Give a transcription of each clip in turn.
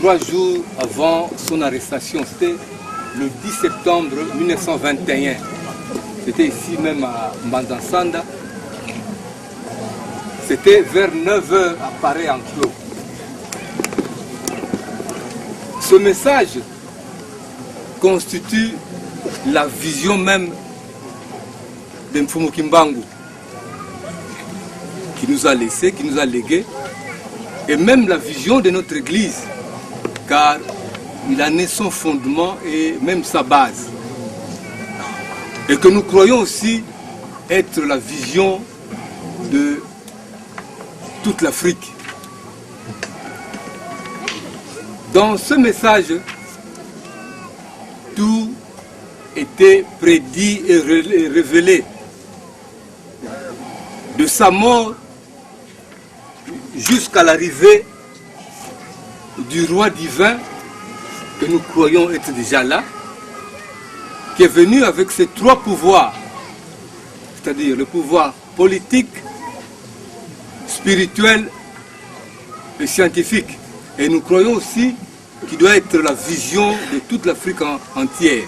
3 jours avant son arrestation. C'était le 10 septembre 1921. C'était ici même à Mbanza-Nsanda. C'était vers 9 h à Paris enclos. Ce message constitue la vision même de Mfumu Kimbangu, qui nous a laissé, qui nous a légué, et même la vision de notre Église, car il en est son fondement et même sa base. Et que nous croyons aussi être la vision de toute l'Afrique. Dans ce message, tout était prédit et révélé. De sa mort jusqu'à l'arrivée du roi divin, que nous croyons être déjà là, qui est venu avec ses 3 pouvoirs, c'est-à-dire le pouvoir politique, spirituel et scientifique. Et nous croyons aussi qu'il doit être la vision de toute l'Afrique entière.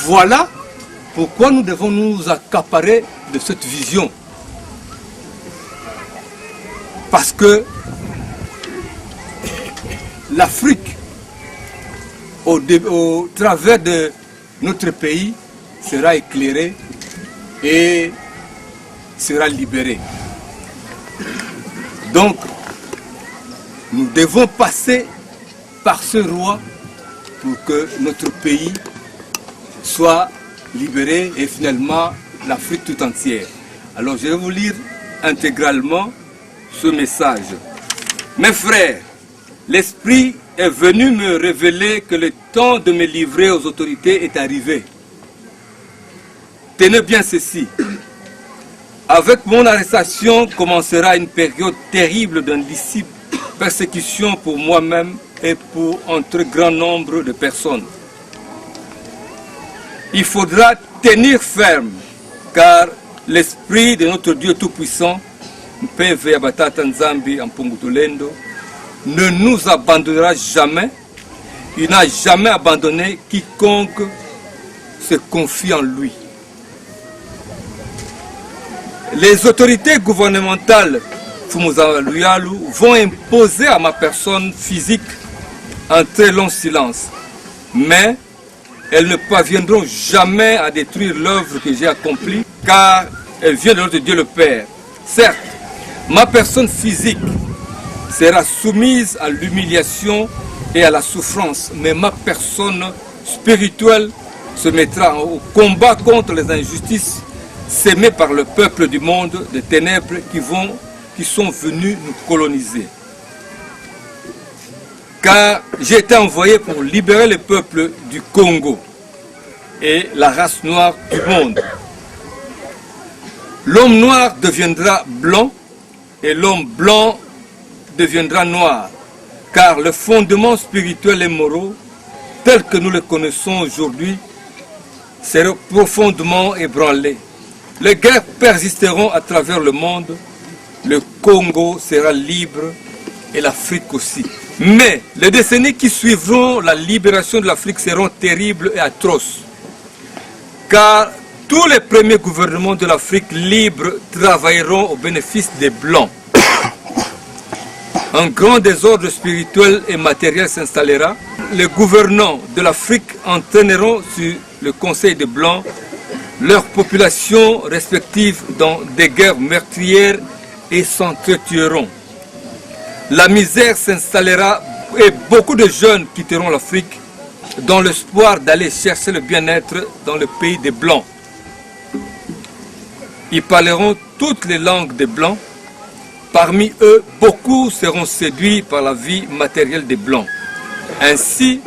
Voilà pourquoi nous devons nous accaparer de cette vision. Parce que l'Afrique, au travers de notre pays, sera éclairée et sera libérée. Donc, nous devons passer par ce roi pour que notre pays soit libéré et finalement l'Afrique tout entière. Alors je vais vous lire intégralement ce message. Mes frères, l'Esprit est venu me révéler que le temps de me livrer aux autorités est arrivé. Tenez bien ceci. Avec mon arrestation commencera une période terrible d'indiscipline, persécution pour moi-même et pour un très grand nombre de personnes. Il faudra tenir ferme, car l'Esprit de notre Dieu Tout-Puissant, ne nous abandonnera jamais. Il n'a jamais abandonné quiconque se confie en lui. Les autorités gouvernementales vont imposer à ma personne physique un très long silence, mais elles ne parviendront jamais à détruire l'œuvre que j'ai accomplie, car elle vient de notre Dieu le Père. Certes, ma personne physique sera soumise à l'humiliation et à la souffrance, mais ma personne spirituelle se mettra au combat contre les injustices sémées par le peuple du monde des ténèbres qui sont venus nous coloniser. Car j'ai été envoyé pour libérer le peuple du Congo et la race noire du monde. L'homme noir deviendra blanc et l'homme blanc deviendra noir, car le fondement spirituel et moral, tel que nous le connaissons aujourd'hui, sera profondément ébranlé. Les guerres persisteront à travers le monde, le Congo sera libre et l'Afrique aussi. Mais les décennies qui suivront la libération de l'Afrique seront terribles et atroces, car tous les premiers gouvernements de l'Afrique libre travailleront au bénéfice des Blancs. Un grand désordre spirituel et matériel s'installera. Les gouvernants de l'Afrique entraîneront sur le Conseil des Blancs leurs populations respectives dans des guerres meurtrières et s'entretueront. La misère s'installera et beaucoup de jeunes quitteront l'Afrique dans l'espoir d'aller chercher le bien-être dans le pays des Blancs. Ils parleront toutes les langues des Blancs. Parmi eux, beaucoup seront séduits par la vie matérielle des Blancs. Ainsi,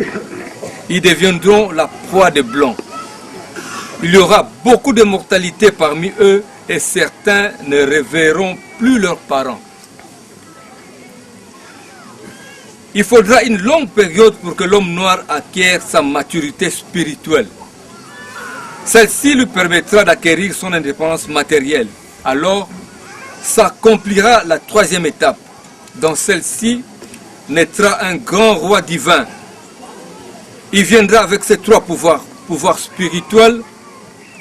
ils deviendront la proie des Blancs. Il y aura beaucoup de mortalité parmi eux et certains ne reverront plus leurs parents. Il faudra une longue période pour que l'homme noir acquiert sa maturité spirituelle. Celle-ci lui permettra d'acquérir son indépendance matérielle. Alors, s'accomplira la troisième étape, dans celle-ci naîtra un grand roi divin. Il viendra avec ses trois pouvoirs, pouvoir spirituel,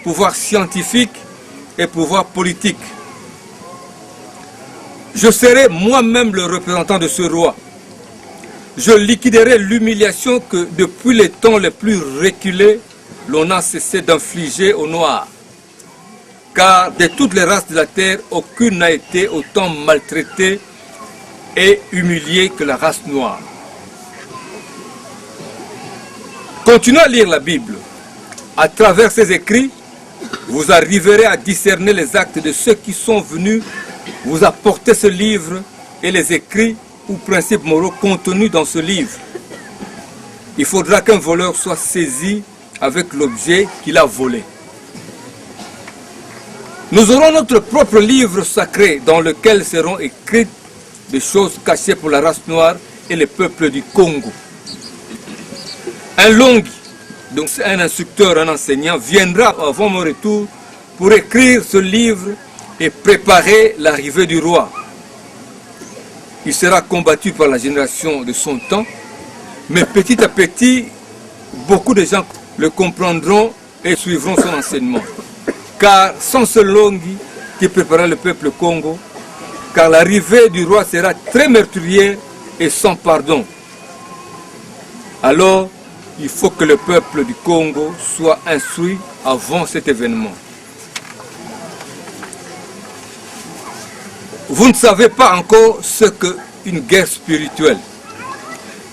pouvoir scientifique et pouvoir politique. Je serai moi-même le représentant de ce roi. Je liquiderai l'humiliation que depuis les temps les plus reculés, l'on a cessé d'infliger aux Noirs. Car de toutes les races de la terre, aucune n'a été autant maltraitée et humiliée que la race noire. Continuez à lire la Bible. À travers ses écrits, vous arriverez à discerner les actes de ceux qui sont venus vous apporter ce livre et les écrits ou principes moraux contenus dans ce livre. Il faudra qu'un voleur soit saisi avec l'objet qu'il a volé. Nous aurons notre propre livre sacré dans lequel seront écrites des choses cachées pour la race noire et les peuples du Congo. Un Longi, donc un instructeur, un enseignant, viendra avant mon retour pour écrire ce livre et préparer l'arrivée du roi. Il sera combattu par la génération de son temps, mais petit à petit, beaucoup de gens le comprendront et suivront son enseignement. Car sans ce Longi qui préparera le peuple Congo, car l'arrivée du roi sera très meurtrière et sans pardon. Alors, il faut que le peuple du Congo soit instruit avant cet événement. Vous ne savez pas encore ce qu'est une guerre spirituelle.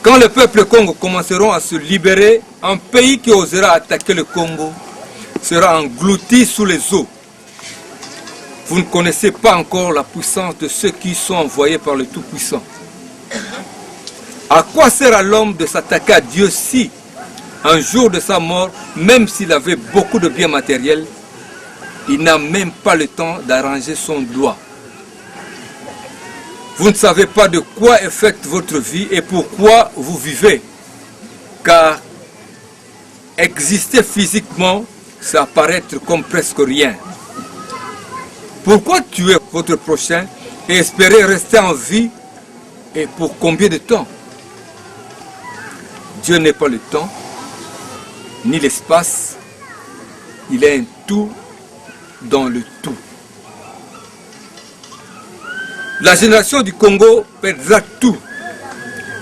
Quand le peuple Congo commenceront à se libérer, un pays qui osera attaquer le Congo sera englouti sous les eaux. Vous ne connaissez pas encore la puissance de ceux qui sont envoyés par le Tout-Puissant. À quoi sert à l'homme de s'attaquer à Dieu si, un jour de sa mort, même s'il avait beaucoup de biens matériels, il n'a même pas le temps d'arranger son doigt? Vous ne savez pas de quoi est faite votre vie et pourquoi vous vivez. Car exister physiquement, c'est apparaître comme presque rien. Pourquoi tuer votre prochain et espérer rester en vie, et pour combien de temps? Dieu n'est pas le temps, ni l'espace, il est un tout dans le tout. La génération du Congo perdra tout.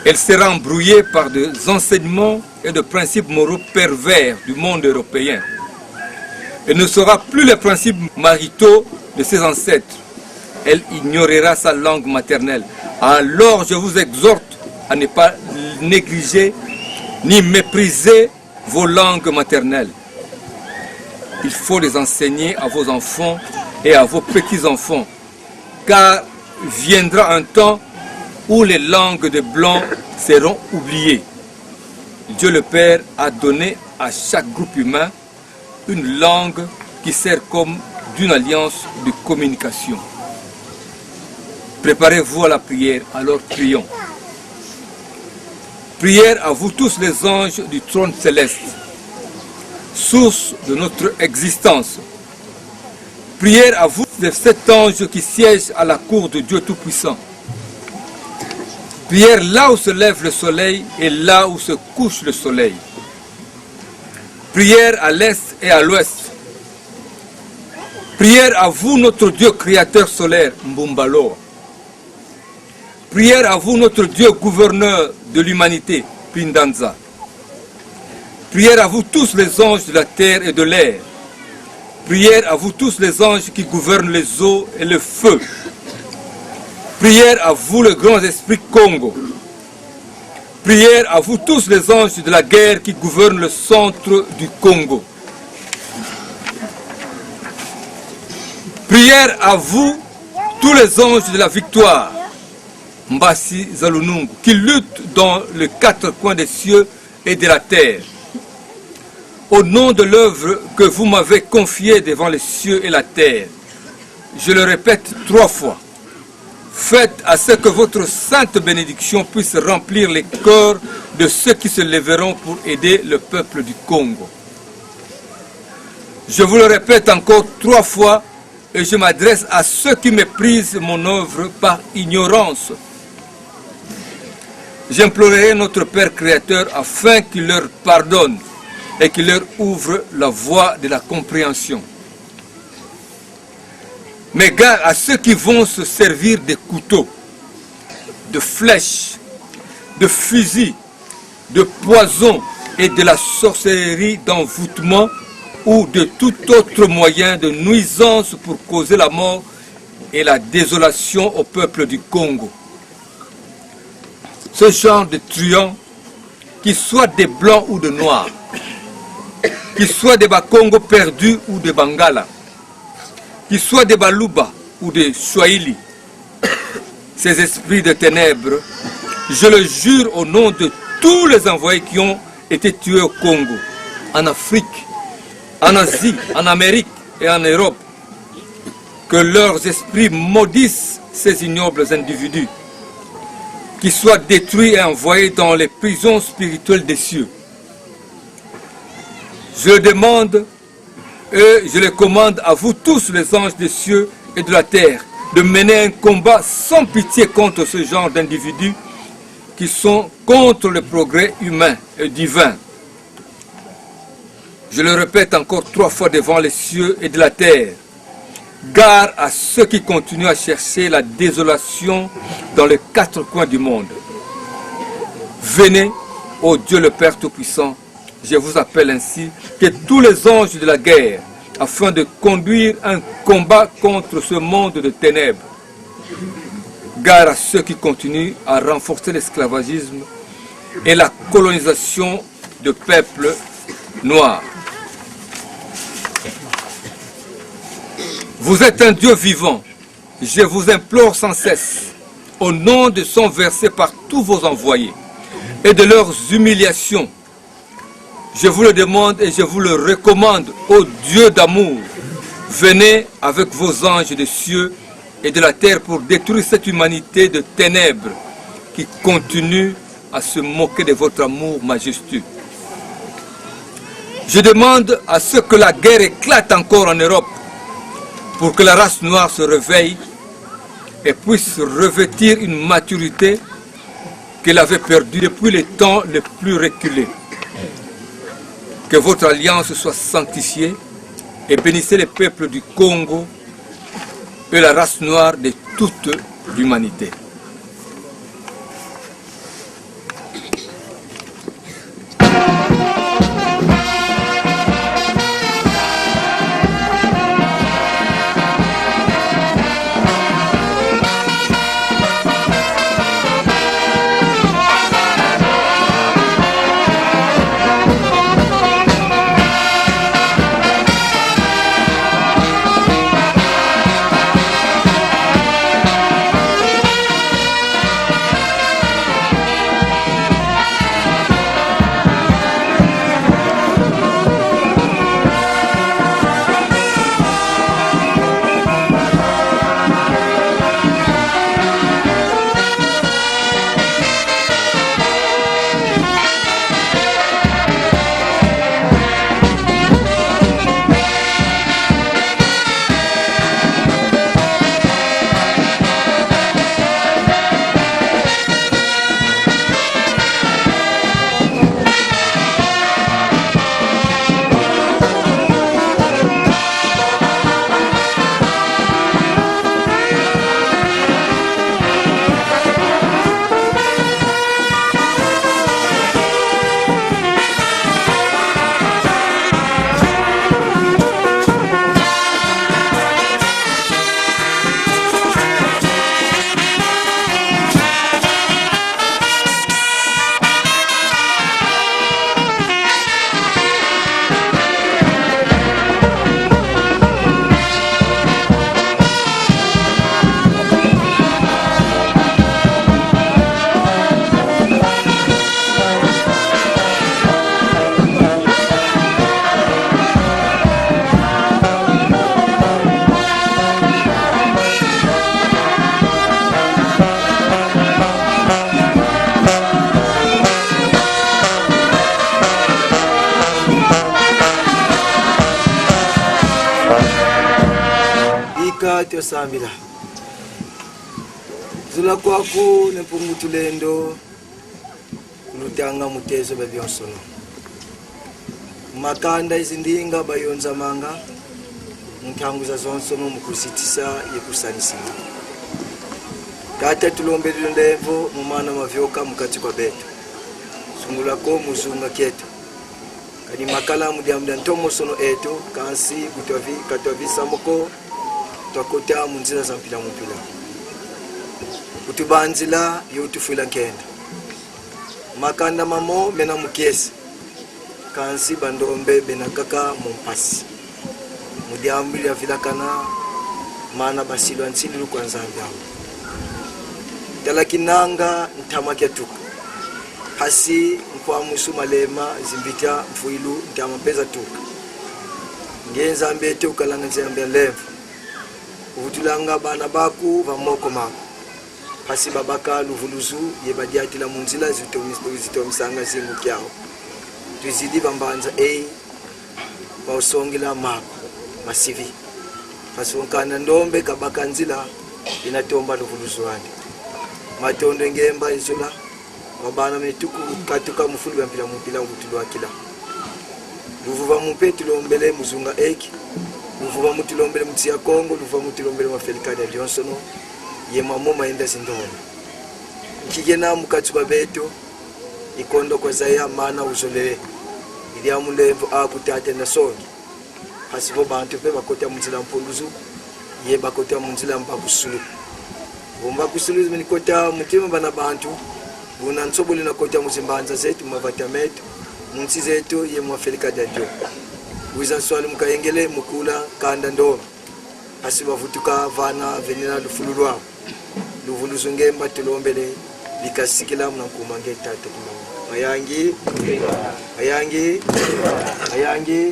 Elle sera embrouillée par des enseignements et des principes moraux pervers du monde européen. Elle ne saura plus les principes maritaux de ses ancêtres. Elle ignorera sa langue maternelle. Alors je vous exhorte à ne pas négliger ni mépriser vos langues maternelles. Il faut les enseigner à vos enfants et à vos petits-enfants, car viendra un temps où les langues des Blancs seront oubliées. Dieu le Père a donné à chaque groupe humain une langue qui sert comme d'une alliance de communication. Préparez-vous à la prière, alors prions. Prière à vous tous les anges du trône céleste, source de notre existence. Prière à vous les 7 anges qui siègent à la cour de Dieu Tout-Puissant. Prière là où se lève le soleil et là où se couche le soleil. Prière à l'est et à l'ouest. Prière à vous, notre Dieu créateur solaire, Mbumbalo. Prière à vous, notre Dieu gouverneur de l'humanité, Pindanza. Prière à vous tous les anges de la terre et de l'air. Prière à vous tous les anges qui gouvernent les eaux et le feu. Prière à vous le grand esprit Congo. Prière à vous tous les anges de la guerre qui gouvernent le centre du Congo. Prière à vous tous les anges de la victoire, Mbasi Zalunungu, qui luttent dans les 4 coins des cieux et de la terre. Au nom de l'œuvre que vous m'avez confiée devant les cieux et la terre, je le répète 3 fois. Faites à ce que votre sainte bénédiction puisse remplir les cœurs de ceux qui se lèveront pour aider le peuple du Congo. Je vous le répète encore 3 fois et je m'adresse à ceux qui méprisent mon œuvre par ignorance. J'implorerai notre Père Créateur afin qu'il leur pardonne et qu'il leur ouvre la voie de la compréhension. Mais gare à ceux qui vont se servir des couteaux, de flèches, de fusils, de poisons et de la sorcellerie d'envoûtement ou de tout autre moyen de nuisance pour causer la mort et la désolation au peuple du Congo. Ce genre de truands, qu'ils soient des blancs ou de noirs, qu'ils soient des Bakongo perdus ou des Bangala, qu'ils soient des Baluba ou des Swahili, ces esprits de ténèbres, je le jure au nom de tous les envoyés qui ont été tués au Congo, en Afrique, en Asie, en Amérique et en Europe, que leurs esprits maudissent ces ignobles individus, qu'ils soient détruits et envoyés dans les prisons spirituelles des cieux. Je le demande et je le commande à vous tous les anges des cieux et de la terre de mener un combat sans pitié contre ce genre d'individus qui sont contre le progrès humain et divin. Je le répète encore 3 fois devant les cieux et de la terre. Gare à ceux qui continuent à chercher la désolation dans les 4 coins du monde. Venez, ô Dieu le Père Tout-Puissant, je vous appelle ainsi, que tous les anges de la guerre, afin de conduire un combat contre ce monde de ténèbres. Gare à ceux qui continuent à renforcer l'esclavagisme et la colonisation de peuples noirs. Vous êtes un Dieu vivant. Je vous implore sans cesse, au nom de son versé par tous vos envoyés et de leurs humiliations. Je vous le demande et je vous le recommande, ô Dieu d'amour. Venez avec vos anges des cieux et de la terre pour détruire cette humanité de ténèbres qui continue à se moquer de votre amour majestueux. Je demande à ce que la guerre éclate encore en Europe pour que la race noire se réveille et puisse revêtir une maturité qu'elle avait perdue depuis les temps les plus reculés. Que votre alliance soit sanctifiée et bénissez les peuples du Congo et la race noire de toute l'humanité. Sambila Zula kwaku nepungutulendo kulutanga mutezo bebyonsono makanda izindinga bayonza manga ntanguza zonsono mukusitisa yekusanisina kata tulombelelo ndevo mumana mavyoka mukati kwa betu sungulako muzunga ketu kadi makala mudiamda ntomo sono eto kansi katwavisa moko twakota munzira za mpila mupila kutubanzila yotufuila nkenda makanda mamo mena mukesi kansi bandombe benakaka mumpasi mudiambili avilakana mana basilo ansili lukwanza vyao talakinanga ntamakya tuku hasi kwa musu malema zimbita mfuilu ntamapeza tuku ngenza mbete ukalanga nzambia levu uvutulanga bana baku vamoko mako hasi babaka luvuluzu yebadiatila munzila zitomisanga zingu kyao tuzidi bambanza bausongela mako masivi pasunkana ndombe kabaka nzila inatomba luvuluzu wandi matondo ngemba izula wabana metuku katuka mufulu mpila mupila mutulwa kila luvuva mupetulombele muzunga eki luvuva mutilombele mutsia Kongo luvuva mutilombele mafelikani Johnson ye mamo maenda zindona kigena mukatsuba beto ikondo kwa zaya mana uzole ili amulevo akutate na songi hasibo bantu pe bakota munzila mpunduzu ye bakota munzila mbakusulu bomba kusulu zimeni kota mutima bana bantu buna nsobuli na kota muzimbanza zetu mavatametu munsi zetu ye mwafelika dadio wiza swali mukayengele mukula kanda ndo hasiba vutuka vana venina lufululwa luvuluzu ngemba tulombele bikasikila mnakumange tate kimama ayangi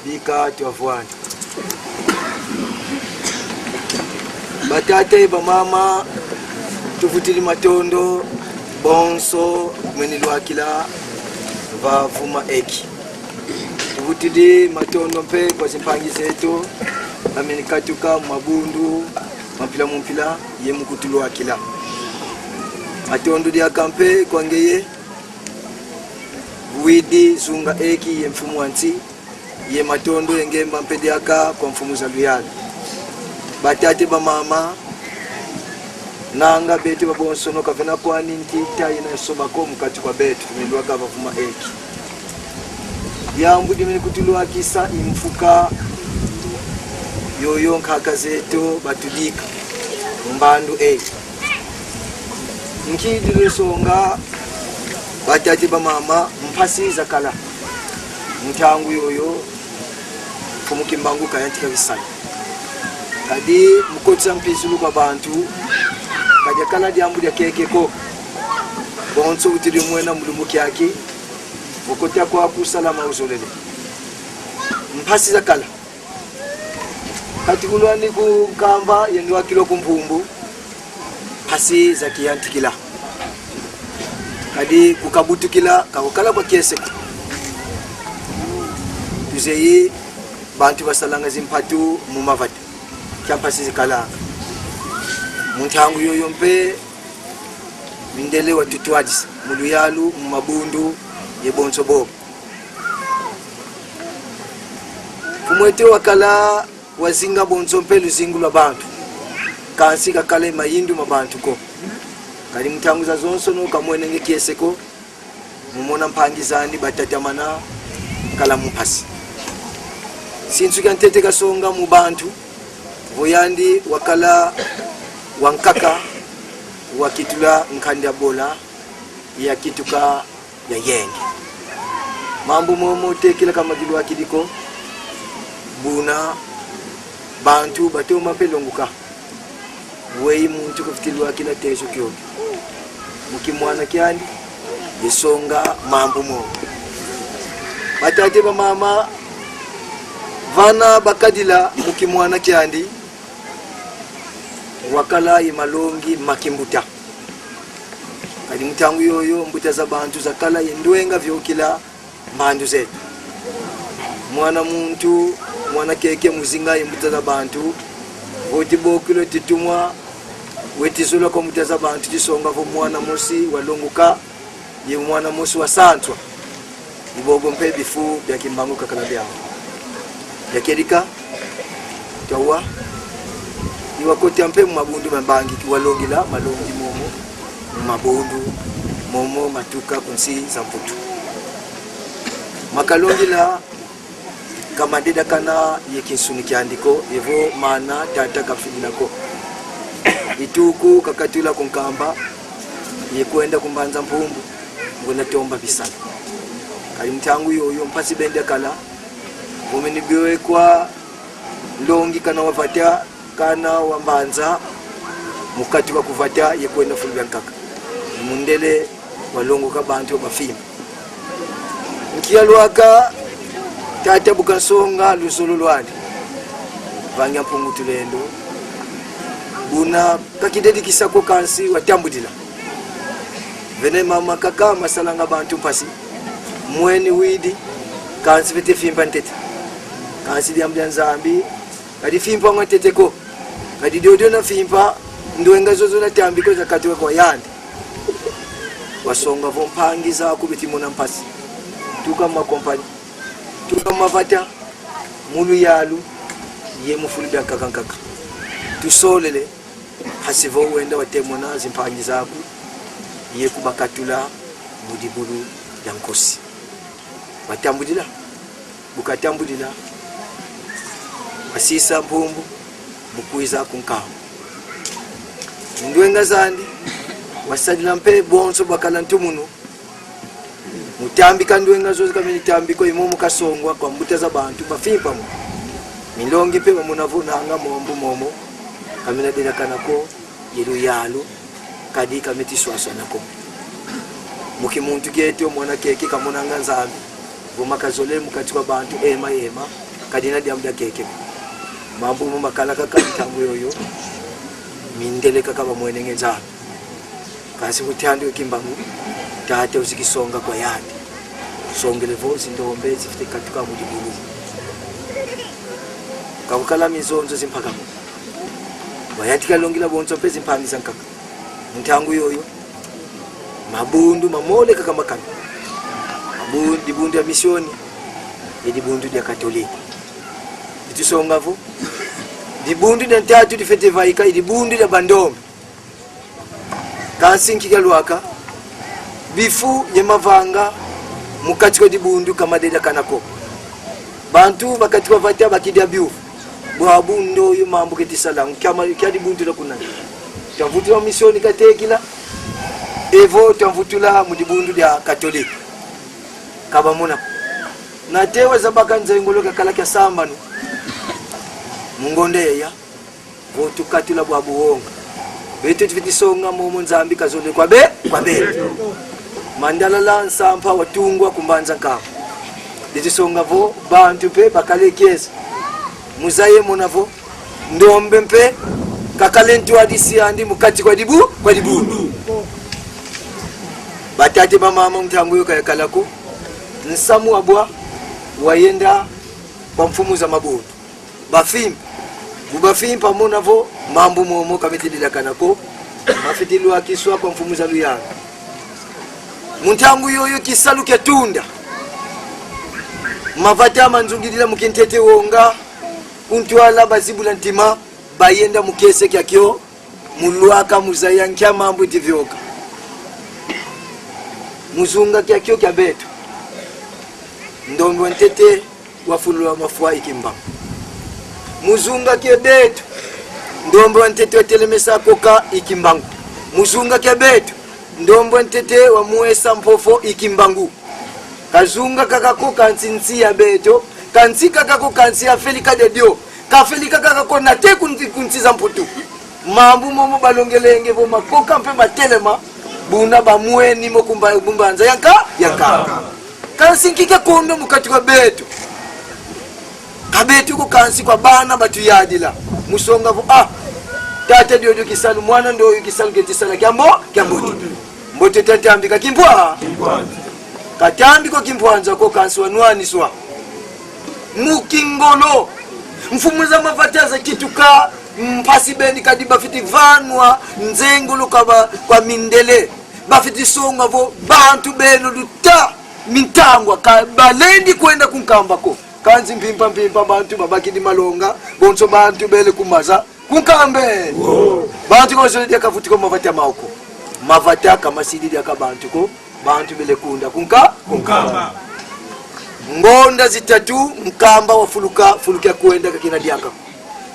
bika tuavwana batate ba mama tuvutili matondo bonso mwenilwa kila vavuma eki tuvutili matondo mpe kwa zimpangi zetu amenikatuka mabundu mampila mumpila ye mukutulwa kila matondo dia kampe kwangeye widi zunga eki ye mfumu wanti ye matondo yengemba mpedi aka kwa mfumu za luyali batate ba mama nanga betu babonsono kavena kwani ntita inasoba ko mukati kwa betu tumendwa kava vuma eki yambu dimeni kutulwa kisa imfuka yoyo nkaka zetu batudika mbandu eki nkidile songa batate ba mama mpasi zakala mtangu yoyo kumukimbangu kayantika bisali kadi mukotsa mpizulu kwa bantu kadi kala diambu dia kekeko bonso utili mwena mulumuki yake mukotya kwa kusalama uzolele mpasi zakala kati kulwani kukamba yenwa kilo kumpumbu pasi zakiyantikila kadi kukabutukila kakokala kwa kese tuzeyi bantu basalanga zimpatu mumavata kampasi zikala muntangu yoyo mpe mindele watutwadis muluyalu mumabundu yebonso bobo kumwete wakala wazinga bonso mpe luzingu lwa bantu kansi kakale mayindu mabantu ko kali mtangu za zonso no kamwenenge kieseko mumona mpangizani batatamana kala mupasi sinsu kantete kasonga mu bantu voyandi wakala wankaka wakitula nkanda bola ya kituka ya yenge mambo momo tekela kama gilwa kidiko buna bantu batoma pelonguka weyi muntu kufitilwa kila teso kyo mukimwana kyandi yesonga mambo momo batate ba mama vana bakadila mukimwana kyandi wakala imalongi makimbuta kadi mtangu yoyo mbuta za bantu zakala yendwenga vyokila mandu zetu mwana muntu mwana keke muzinga mbuta za bantu voti bokilo titumwa wetizula kwa mbuta za bantu tisonga vo mwana mosi walonguka ye mwana musu wa santwa ibogo mpe bifu bya kimbangu kakala byao yakedika tawa iwakotia mpe mabundu mambangi kiwalongila malongi momo mabundu momo matuka kunsi za mputu makalongila kama deda kana yekinsuni kiandiko evo mana tata kafidinako ituku kakatula kunkamba yekwenda kumbanza mpumbu ngona tomba bisana kali mtangu yoyo mpasi bende kala mumenibiwe kwa longi kana wavatia kana wambanza mukati wa kuvatia yekwenda fulbya nkaka mundele walongo kabantu bafima nkiyalwaka tata bukansonga lusolo lwandi vanya mpungu tulendo buna kakidedikisa ko kansi watambudila vene mama kaka masalanga bantu pasi mweni widi kansi vete fimba ntete kansi diambia nzambi kadi fimpa ngotete ko kadi dodo na fimpa ndwenga zozo na tambiko zakatiwe kwa yandi wasonga vompangiza kubiti muna mpasi tuka makompani tuka mavata mulu yalu ye mufulida kakankaka tusolele hasivo wenda watemona zimpangiza aku ye kubakatula mudibulu yankosi watambudila bukatambudila asisa mpumbu mukuiza kunkamu ndwenga zandi wasadila mpe bonso bakala ntumunu mutambika ndwenga zozi kamene tambiko imo mukasongwa kwa mbuta za bantu bafimpa mu milongi pe bamunavunanga mombu momo kamene dela kanako yelu yalu kadi kameti swaswa nako muki muntu geto mwana keke kamunanga nzambi vomakazole mukati kwa bantu ema kadi na diamda keke mambu mu makala kakantangu yoyo mindele kakaba mwenenge nzambi kasi kutandi kimbangu tate usikisonga kwa yandi songele vozi ndombe zifite katuka mudibulu kakukala mizonzo zimpaka wayatika longila bonzo pezi mpangisa nkaka ntangu yoyo mabundu mamole kakamakana dibundu ya misioni dibundu ya katoliki itusonga vo dibundu ya ntatu difete vaika dibundu ya bandome kansinki galwaka bifu yemavanga mukati kwa dibundu kama deda kanako bantu bakati kwa vatia bakidia biu bwabundo yo mambo ketisala kama kya dibundu la kunani tavutula misioni katekila evo tavutula mudibundu ya katoliki kabamuna natewa zabakanza ngoloka kala kya sambano mungonde ya votu katula bwabuonga betu tivitisonga momo nzambi kazole kwa be mandala la nsampa watungwa kumbanza nkama ditisonga vo bantu pe bakalekeza muzaye monavo ndombe mpe kakalentu adisi andi mukati kwa dibundu batate ba mama mtangu yoka yakalako nsamu abwa wayenda kwa mfumu za mabundu bafimpa monavo mambo momo kametidila kanako mafitilu akiswa kwa mfumu za luyanga muntangu yoyo kisalu kya tunda mavata manzungilila mukintete wonga kuntwala bazibula ntima bayenda mukese kyakyo mulwaka muzaya nkya mambo tivyoka muzunga kyakyo kya beto ndombo ntete wafulwa mafua ikimba muzunga kya beto ndombo ntete telemesa koka ikimbangu muzunga kya beto ndombo ntete wa muesa mpofo ikimbangu kazunga kakako kansinsi ya beto kansika kako kansi afelika de dio kafelika kako nate kunsiza mputu mambu momo balongelenge vo makoka mpe batelema buna bamweni mokumba bumbanza yanka kansinkike kondo mukati kwa beto kabetu ko kansi kwa bana batu yadila musonga vo tate dio kisalu mwana ndo kisalu ketisala kyambo mbote tatambika kimpwa katambiko kimpwanza ko kansi wanwaniswa mukingolo mfumuza mavataza kituka mpasi beni kadiba fiti vanwa nzengulu kwa mindele bafiti songa vo bantu beno luta mintangwa balendi kwenda kunkambako kanzi mpimpa bantu babakidi malonga bonso bantu bele kumaza kunkambe bantu kozodia kafuti ko mavata mauko mavata kama sididi akabantu ko bantu bele kunda kunkamba ngonda zitatu nkamba wafuluka kwenda kakina diaka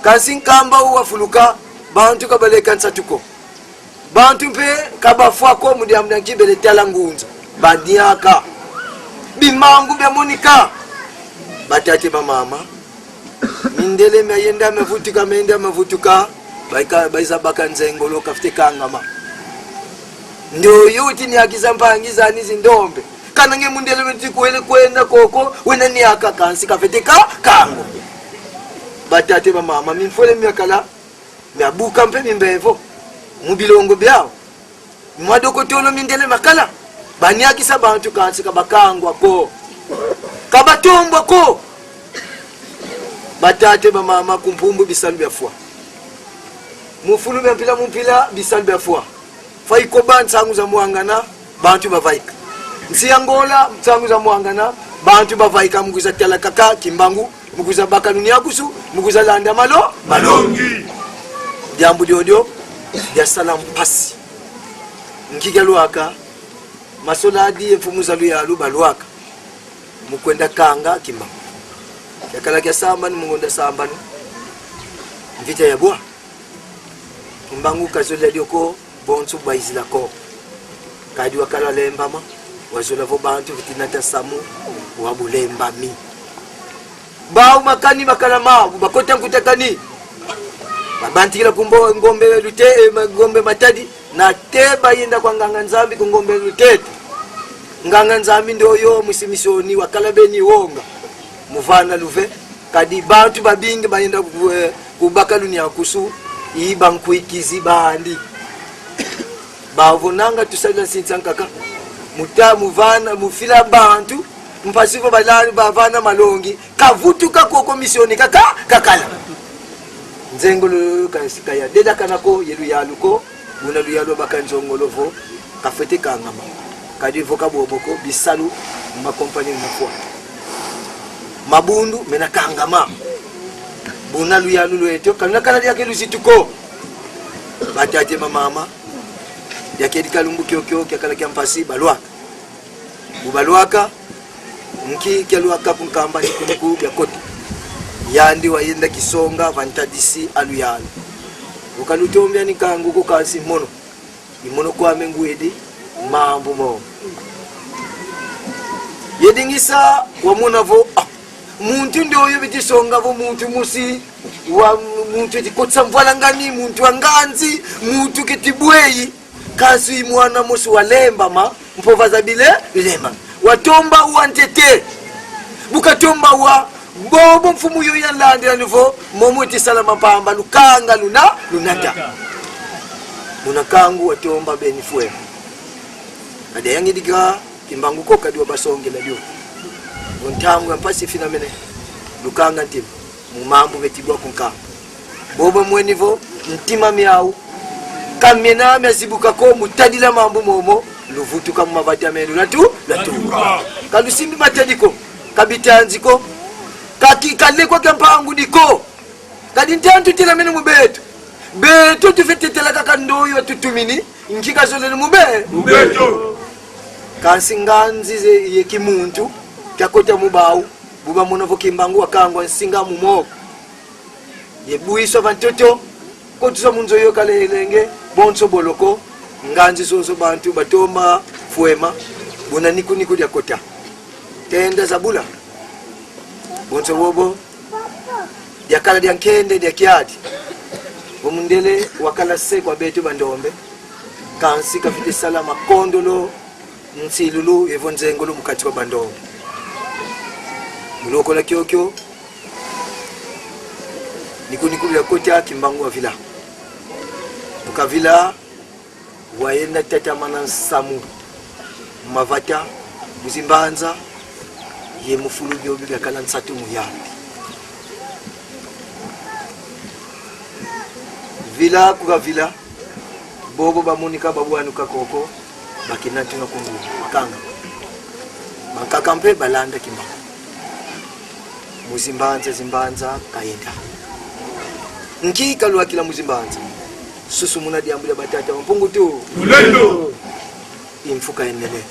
kansi nkamba wafuluka bantu kabaleka nsatuko bantu mpe kabafwa ko mudiamna nkibele tala ngunza badiaka bimangu bya monika batate ba mama mindele mayenda mavutuka menda mavutuka baika baka nzengolo kafite kangama ndio yuti ni akizampangiza nizi ndombe kana nge mundele wetu kwele kwenda koko wena ni akakansi kafite kango batate ba mama minfole myakala myabuka mpe mimbevo mubilongo byao mwadoko tolo mindele makala banyakisa bantu kansi kabakangwa ko kabatombwa ko batate ba mama kumpumbu bisalu byafwa mufulu byapila mumpila bisalu byafwa faiko bantu za muangana bantu bavaika nsiyangola tsangu za muangana bantu bavaika muguza talakaka kimbangu muguza bakaluni yakusu muguza landa malongi jambu diodio ya salam pasi nkigalwaka masoladi efumuza luyalu balwaka mukwenda kanga kima yakala kya samba ni mungonda samba ni mvita ya bwa kimbangu kazola dioko bonsu baizila ko kadi wakala lembama wazola vo bantu vitinata samu wabulemba mi bau makani makala mabu bakota nkutakani babantikila kumbo ngombe lute ngombe matadi na teba yenda kwa nganga nzambi kungombe lutete nganga nzambi ndoyo musimisoni wakala beni wonga muvana luve kadi bantu babingi bayenda kubaka lunia kusu iba nkuikizi bandi bavonanga tusala sintsankaka muta muvana mufila bantu mpasivo balani bavana malongi kavutuka koko misioni kakala nzengolo kasikaya deda kanako yelu yaluko buna luyalo bakanzongolovo kafete kangama kadi voka boboko bisalu ma compagnie mafwa mabundu mena kangama buna luyalo lweto kana kana yake lusituko batate mama yake dikalumbu kyokyo kyakala kyampasi balwaka bubalwaka nki kyalwaka kunkamba nikunku yakoti yandi wayenda kisonga vantadisi aluyalo ukalutombya nikangu ko kansi imono kwa menguedi mambo mo yedingisa wamunavo muntu ndoyo bitisonga vo muntu musi wa muntu tikotsa mvala ngani muntu anganzi muntu kitibweyi kasi mwana musi walemba ma mpova za bilema watomba uantete bukatomba wa bobo mfumu yo yalandira nivo momo tisala mapamba lukanga lunata munakangu watomba benifwe ada yangi diga kimbangu ko kadi wabasonge la dio ontangu ampasi finamene lukanga ntim mumambo betibwa kunka bobo mwenivo ntima miau kamena myazibuka ko mutadila mambo momo luvutu kama mavata menu latu kalusimbi matadiko kabitanziko kaki kalekwa kampangu diko kadi ntantu tila mene mubetu beto tufetetela kakandoyo tutumini nkika zolele mubeto kansinganzi ye kimuntu kyakota mubau buba munovo kimbangu wakangwa nsinga mumoko yebuiso vantoto kotusa munzo yo kalelenge bonso boloko nganzi soso bantu batoma fuema buna niku dia kota tenda zabula bonso bobo dia kala dia nkende dia kiadi bomundele wakala se kwa betu bandombe kansi kafite salama kondolo nsilulu evonzengolo mukati kwa bandombe muloko la kyokyo niku dia kota kimbangu wa vila mukavila wayenda tata manansamu mavata muzimbanza ye mufulu byobi yakala nsatu muyambi vila kuka vila bobo bamunika babwanuka koko bakina tuna kungu makanga makakampe balanda kimba muzimbanza kaenda nkika lwa kila muzimbanza susu muna diambula batata mpungu tu ulendo imfuka enele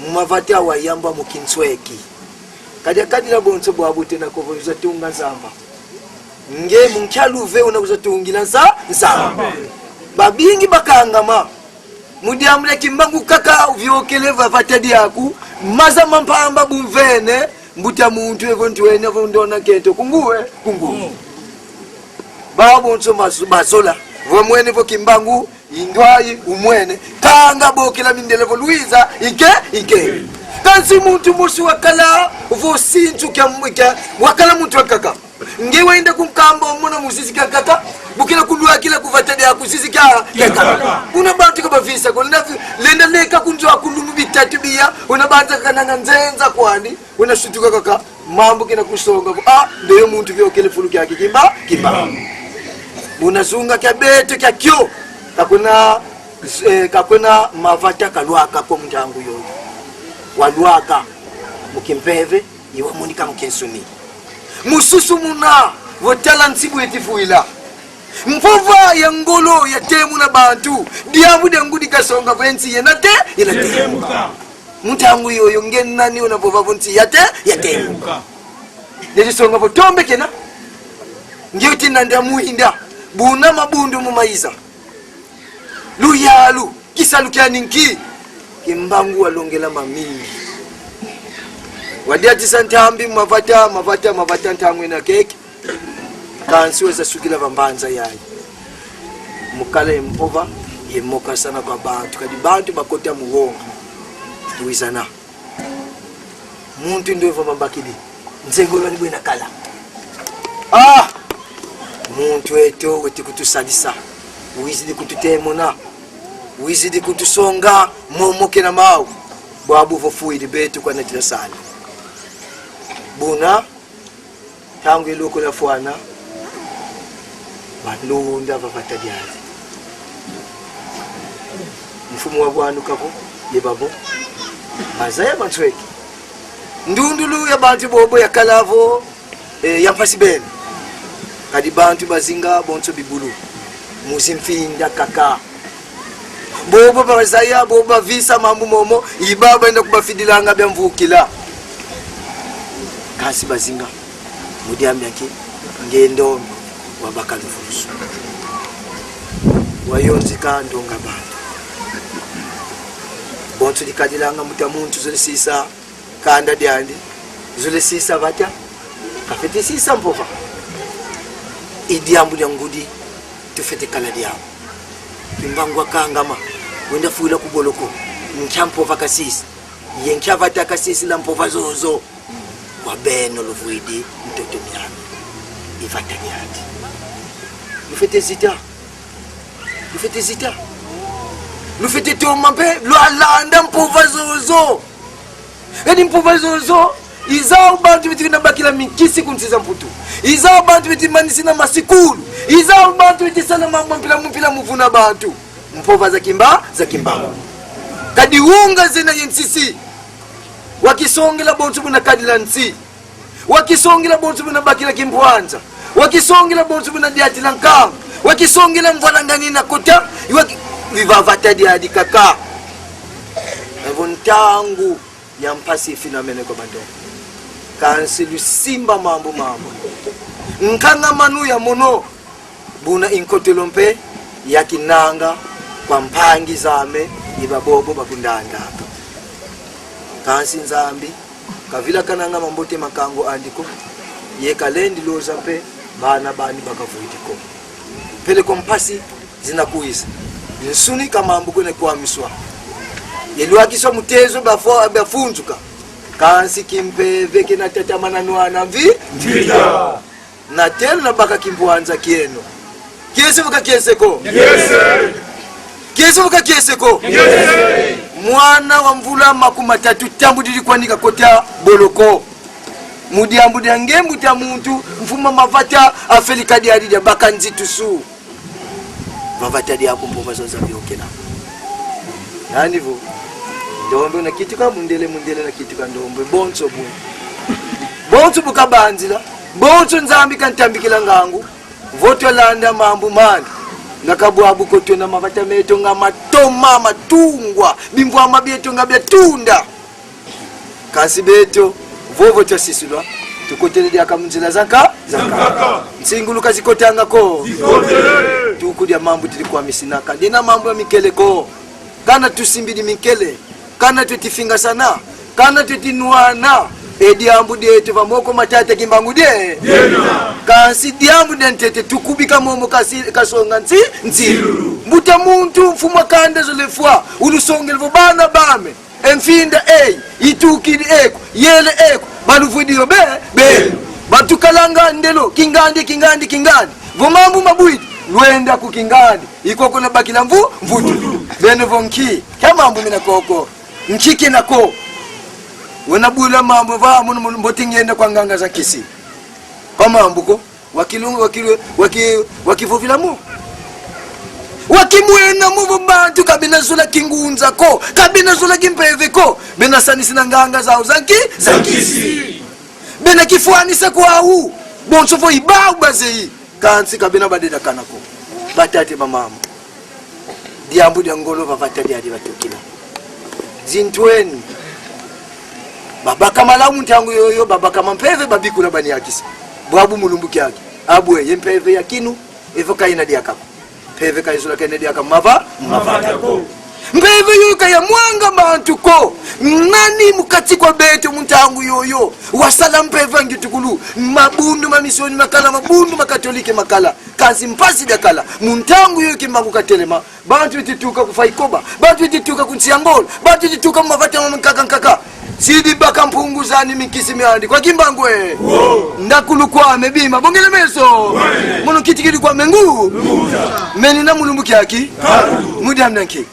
mumavata wa yamba mukinsweki kadi la bonso bwabu tena kovoza tunga zamba nge munchaluve unakuza tungila zamba babingi bakangama mudiambula kimbangu kaka vyokeleva vatadi yaku maza mampamba bumvene mbuta muntu evontu wene vondona kento kunguwe babo nso basola vomwene vo kimbangu indwayi umwene kanga bokela mindelevo luiza ike kansi muntu musi wakala vosintu kya wakala muntu wakaka ngewe inda kumkamba omona musisi kaka bukela kulwa kila kuvatade akusisi kaka una bantu kabavisa ko lenda leka kunjwa kulumu bitatu biya una bantu kananga nzenza kwani una shutuka kaka mambo kina kusonga ndio muntu vyokele fulu kyake kimba unazunga kabete kakyo kakuna mavata kalwaka kwa mtangu yoyo walwaka mukimpeve iwa monika mukensuni mususu muna votala nsibu etifuila mpova ya ngolo ya temu na bantu diamu de ngudi kasonga vensi yenate inatemuka mtangu yoyo ngenani unapova vensi yatemuka nesonga votombe kena ngiyoti nanda muhinda buna mabundu mumaiza luyalu kisalu kyaninki kimbangu walongela mamingi wadiati santambi mavata ntamwe na keke kansi weza sukila vambanza yayi mukala empova yemoka sana kwa bantu kadi bantu bakota muwonga tuizana muntu ndio vamambakidi nzengolo ni bwena kala muntu eto weti kutusalisa uizidi kututemona uizidi kutusonga momoke na mau bwabu vofuidi betu kwa natila sana buna tangu iloko la fwana balunda vavatadiazi mfumu wa bwanu kako yebabo mazaya mansweki ndundulu ya bantu bobo ya kalavo ya mpasibene kadi bantu bazinga bonso bibulu muzimfinda kaka bobo bazaya bobo visa mambu momo ibaba enda kubafidilanga byamvukila kasi bazinga mudiambi yake ngendo wabakalufurusu wayonzika ndonga bantu bonso dikadilanga mutamuntu zole sisa kanda diandi zole sisa vata kafete sisa mpova idiambu ya ngudi tufete kala diambu kimbangwa kangama wenda fuila kuboloko nchampova kasisi yenkavata kasisi la mpova zozo kwa beno lovuidi mtoto miami ifata miati lufete zita lufete tomampe lwalanda mpova zozo edi mpova zozo izao bantu biti kinabakila mikisi kunsiza mputu izao bantu biti manisina masikulu izao bantu biti sana mpila muvuna bantu mpova za kimba kadi unga zena yensisi wakisongela bontu buna kadila nsi wakisongela bontu buna bakila kimpwanza wakisongela bontu buna diati lankam wakisongela mvanangani na kota vivavatadi hadi kaka evontangu ya mpasi finamene kwa bando kansi lusimba mambo nkanga manu ya mono buna inkotelompe ya kinanga kwa mpangi zame ibabobo bakundanda kansi nzambi kavila kananga mambote makango andiko ye kalendi loza mpe bana bani bakavuitiko pele kompasi zinakuisa nsuni kamambo kone kwa miswa yeluakiswa mutezo bafunzuka kansi kimpe veke na tata mananwana mvita na telu na baka kimpuanza kieno kiese vuka kieseko kiese vuka kieseko mwana wa mvula makumatatu tambu dilikwanika kota boloko mudiambu diangembu ta muntu mfuma mavata afelikadi adida baka nzitusu mavata dia kumpova zoza biokena yani vo ndombe na kitu ka mundele na kitu ka ndombe bonso bukabanzila bonso nzambi kantambikila ngangu voto landa mambu mani nakabwabu kotona mavata meto nga matoma matungwa bimvwa mabieto nga biatunda kasi beto vovo twasisulwa tukoteledi akamunzila zaka nsingulu kazikotanga ko tukudya mambu tilikuwa misinaka dina mambu ya mikele ko kana tusimbidi mikele kana tutifinga sana kana tutinuana diambu detu vamoko matata kimbangu de kasi diambu dentete tukubika momo kasonga nzilu mbuta muntu mfumwa kanda zolefwa ulusongelevo bana bame enfinda itukidi eko yele eko baluvudiyo be batukalanga ndelo kingandi vomambu mabuiti lwenda kukingandi ikoko na bakila mvutu bene vonki kamambu mina koko nkiki nako wanabula mambo va mbotingenda kwa nganga za kisi kwa mambo ko wakilungu wakivovila mu wakimwena mu bantu kabina zula kingunza ko kabina zula kimpeve ko bena sanisina nganga zao za kisi bena kifuanisa kwa au bonso vo ibau bazei kansi kabina badeda kanako batate mama diambu diangolo vavatadi adi batukila zintweni baba kamala muntangu yoyo baba kama mpeve babikula bani yakisi bwabu mulumbuki yake abwe yempeve yakinu evoka ina diakako peve kaizula kene diaka mava tako mpeve yoyo ya mwanga bantu ko nani mukati kwa beto muntangu yoyo wasala mpeve ngitukulu mabundu mamisoni makala mabundu makatolike makala kazi mpasi dakala muntangu yoyo kimbangu katelema bantu tituka kufaikoba bantu tituka kunsiangola bantu tituka mavata nkaka sidi baka mpunguzani mikisi miandi kwa kimbangwe ndakulukwa amebima bongele meso muno kitikidi kwa mengu meni na mulumbuki yaki muda mnanki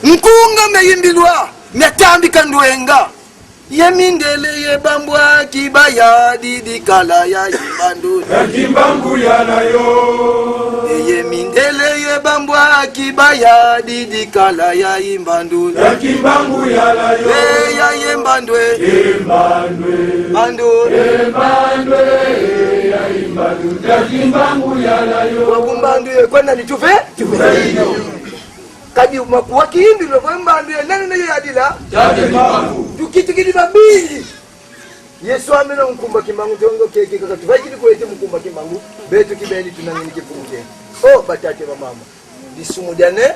nkunga meyimbilwa natambika ndwenga yemindele yebambwa kibaya didikala ya yimbandu ya kimbangu yalayo yemindele yebambwa kibaya didikala ya yimbandu ya kimbangu yalayo ya yembandwe bandu ya yimbandu ya kimbangu yalayo wabumbandwe kwenda nitufe kadi makuwa kindi lo mbandwe nani nayo yadila tukitikidi babili Yesu amena mkumba kimangu tongo keke kaka tuvaikidi kulete mkumba kimangu betu kibeni tunangini kifunge batate wa mama disumu diane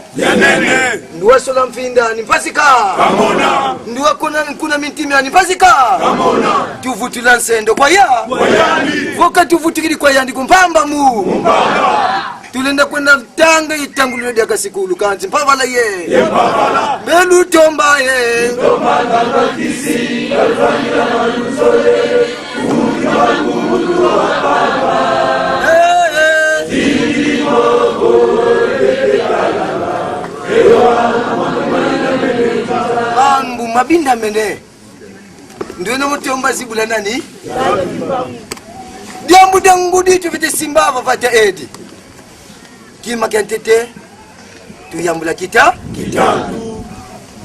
nduwa sola mfinda nipasika kamona nduwa kuna mintimi nipasika kamona tuvutula nsendo kwa ya voka tuvutikidi kwa ya ndikumpamba mu tulenda kwenda tanga itangulio dia kasikulu kanzi mpavala ye mpavala belu tomba ye tomba na kisi alfanyira na lusole ukimangu wa baba Ambu mabinda mene ndio na mutomba zibula nani diambu dangudi tuvite simbava vata edi kima kentete tuyambula kita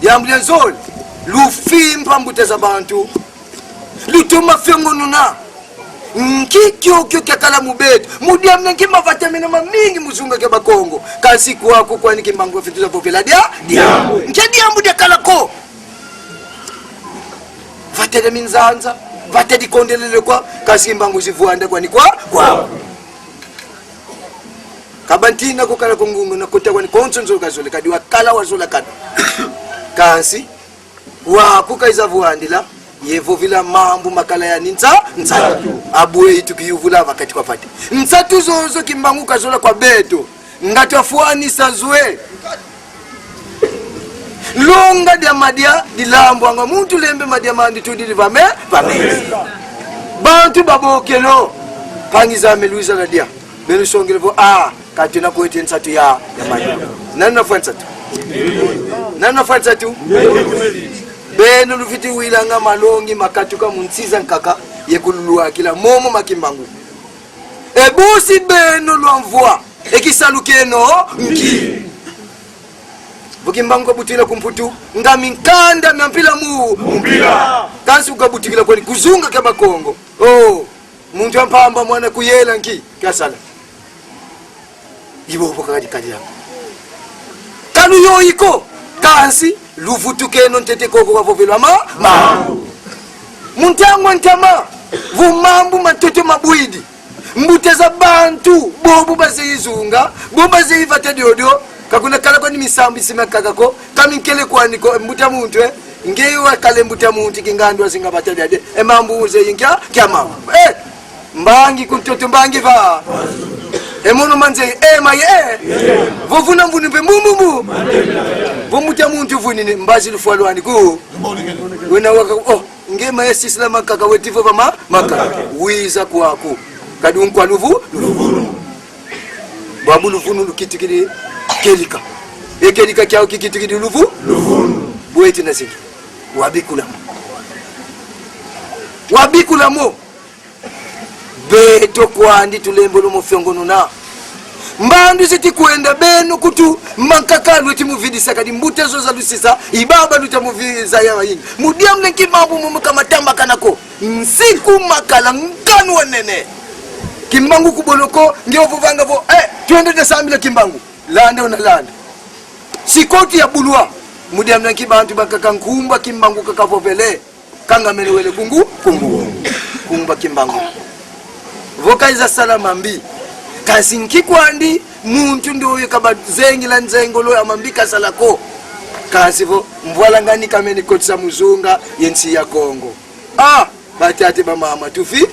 diambula nzoli lufimpa mbuteza bantu lutuma fengonuna nkikyo kakala mubetu mudiamna nkima vata mena mamingi muzunga ke bakongo kasi kwako kwani kimbangu fituza popela diambu nke diambu de kalako vata de minzanza vata di kondelele kwa kasi kimbangu zivuanda kwani kwa kabantina kukala kungungu na kuta kwani konsonzo kazole kadi wakala wazola kada kasi wa kukaiza vuandila yevo vila mambu makala ya ntsatu abue tukiyuvula wakati kwa pati ntsatu zozo kimbangu kazola kwa beto ngatafuani sazwe longa dia madia dilambo anga muntu lembe madia mandi tudili vame bantu babokelo pangiza meluiza la dia belu songelevo katina kuete ntsatu ya madia nana fansa tu beno lufiti wilanga malongi makatuka munsiza nkaka yekululua kila momo makimbangu ebusi beno lwamvua ekisalukeno nki Vukimbangu kabutila kumputu ngami nkanda nampila mpila kansi ukabutikila kwani kuzunga kama Kongo. Oh, muntu ampamba mwana kuyela nki kasala ibo pokadi kadira kanu yoiko kansi luvutuke non tete koko wavovela ma muntangwa ntama vumambu matoto mabwidi mbuteza bantu bobu bazizunga boba zivata diodio kakuna kala kwa ni misambi simakakako kaminkele kwaniko mbuta muntu ngewa kale mbuta muntu kingandwa singabata dade emambu uze yinka kyama mbangi kuntoto mbangi va emono manze maye vovuna mvuni pe mumu vomuta muntu vunini mbazi lufwalwani ku wena waka ngema yesisla makaka wetifo vama maka wiza kwako kadunkwa luvunu babu luvunu lukitikiri kelika ekelika kyao kikitikiri luvunu bweti nasiki wabikula mo beto kwandi tulembolo mufyongono na mbandu siti kuenda benu kutu mankakalu eti muvidisa kadi mbutezo za lusisa ibaba luta muviza ya wayingi mudia mlenki mambu mumuka matamba kanako nsiku makala nganu wanene kimbangu kuboloko ngeo vuvanga vo tuende desambila kimbangu landa unalanda sikoti ya bulua mudia mlenki bantu bakaka nkumba kimbangu kakavovele kanga melewele kumba kimbangu vokaiza salama mbi kasi nkikwandi muntu ndoyo kaba zengi la nzengolo amambika salako kasi vo mvwala ngani kameni kotsa muzunga yensi ya Kongo batati ba mama tufi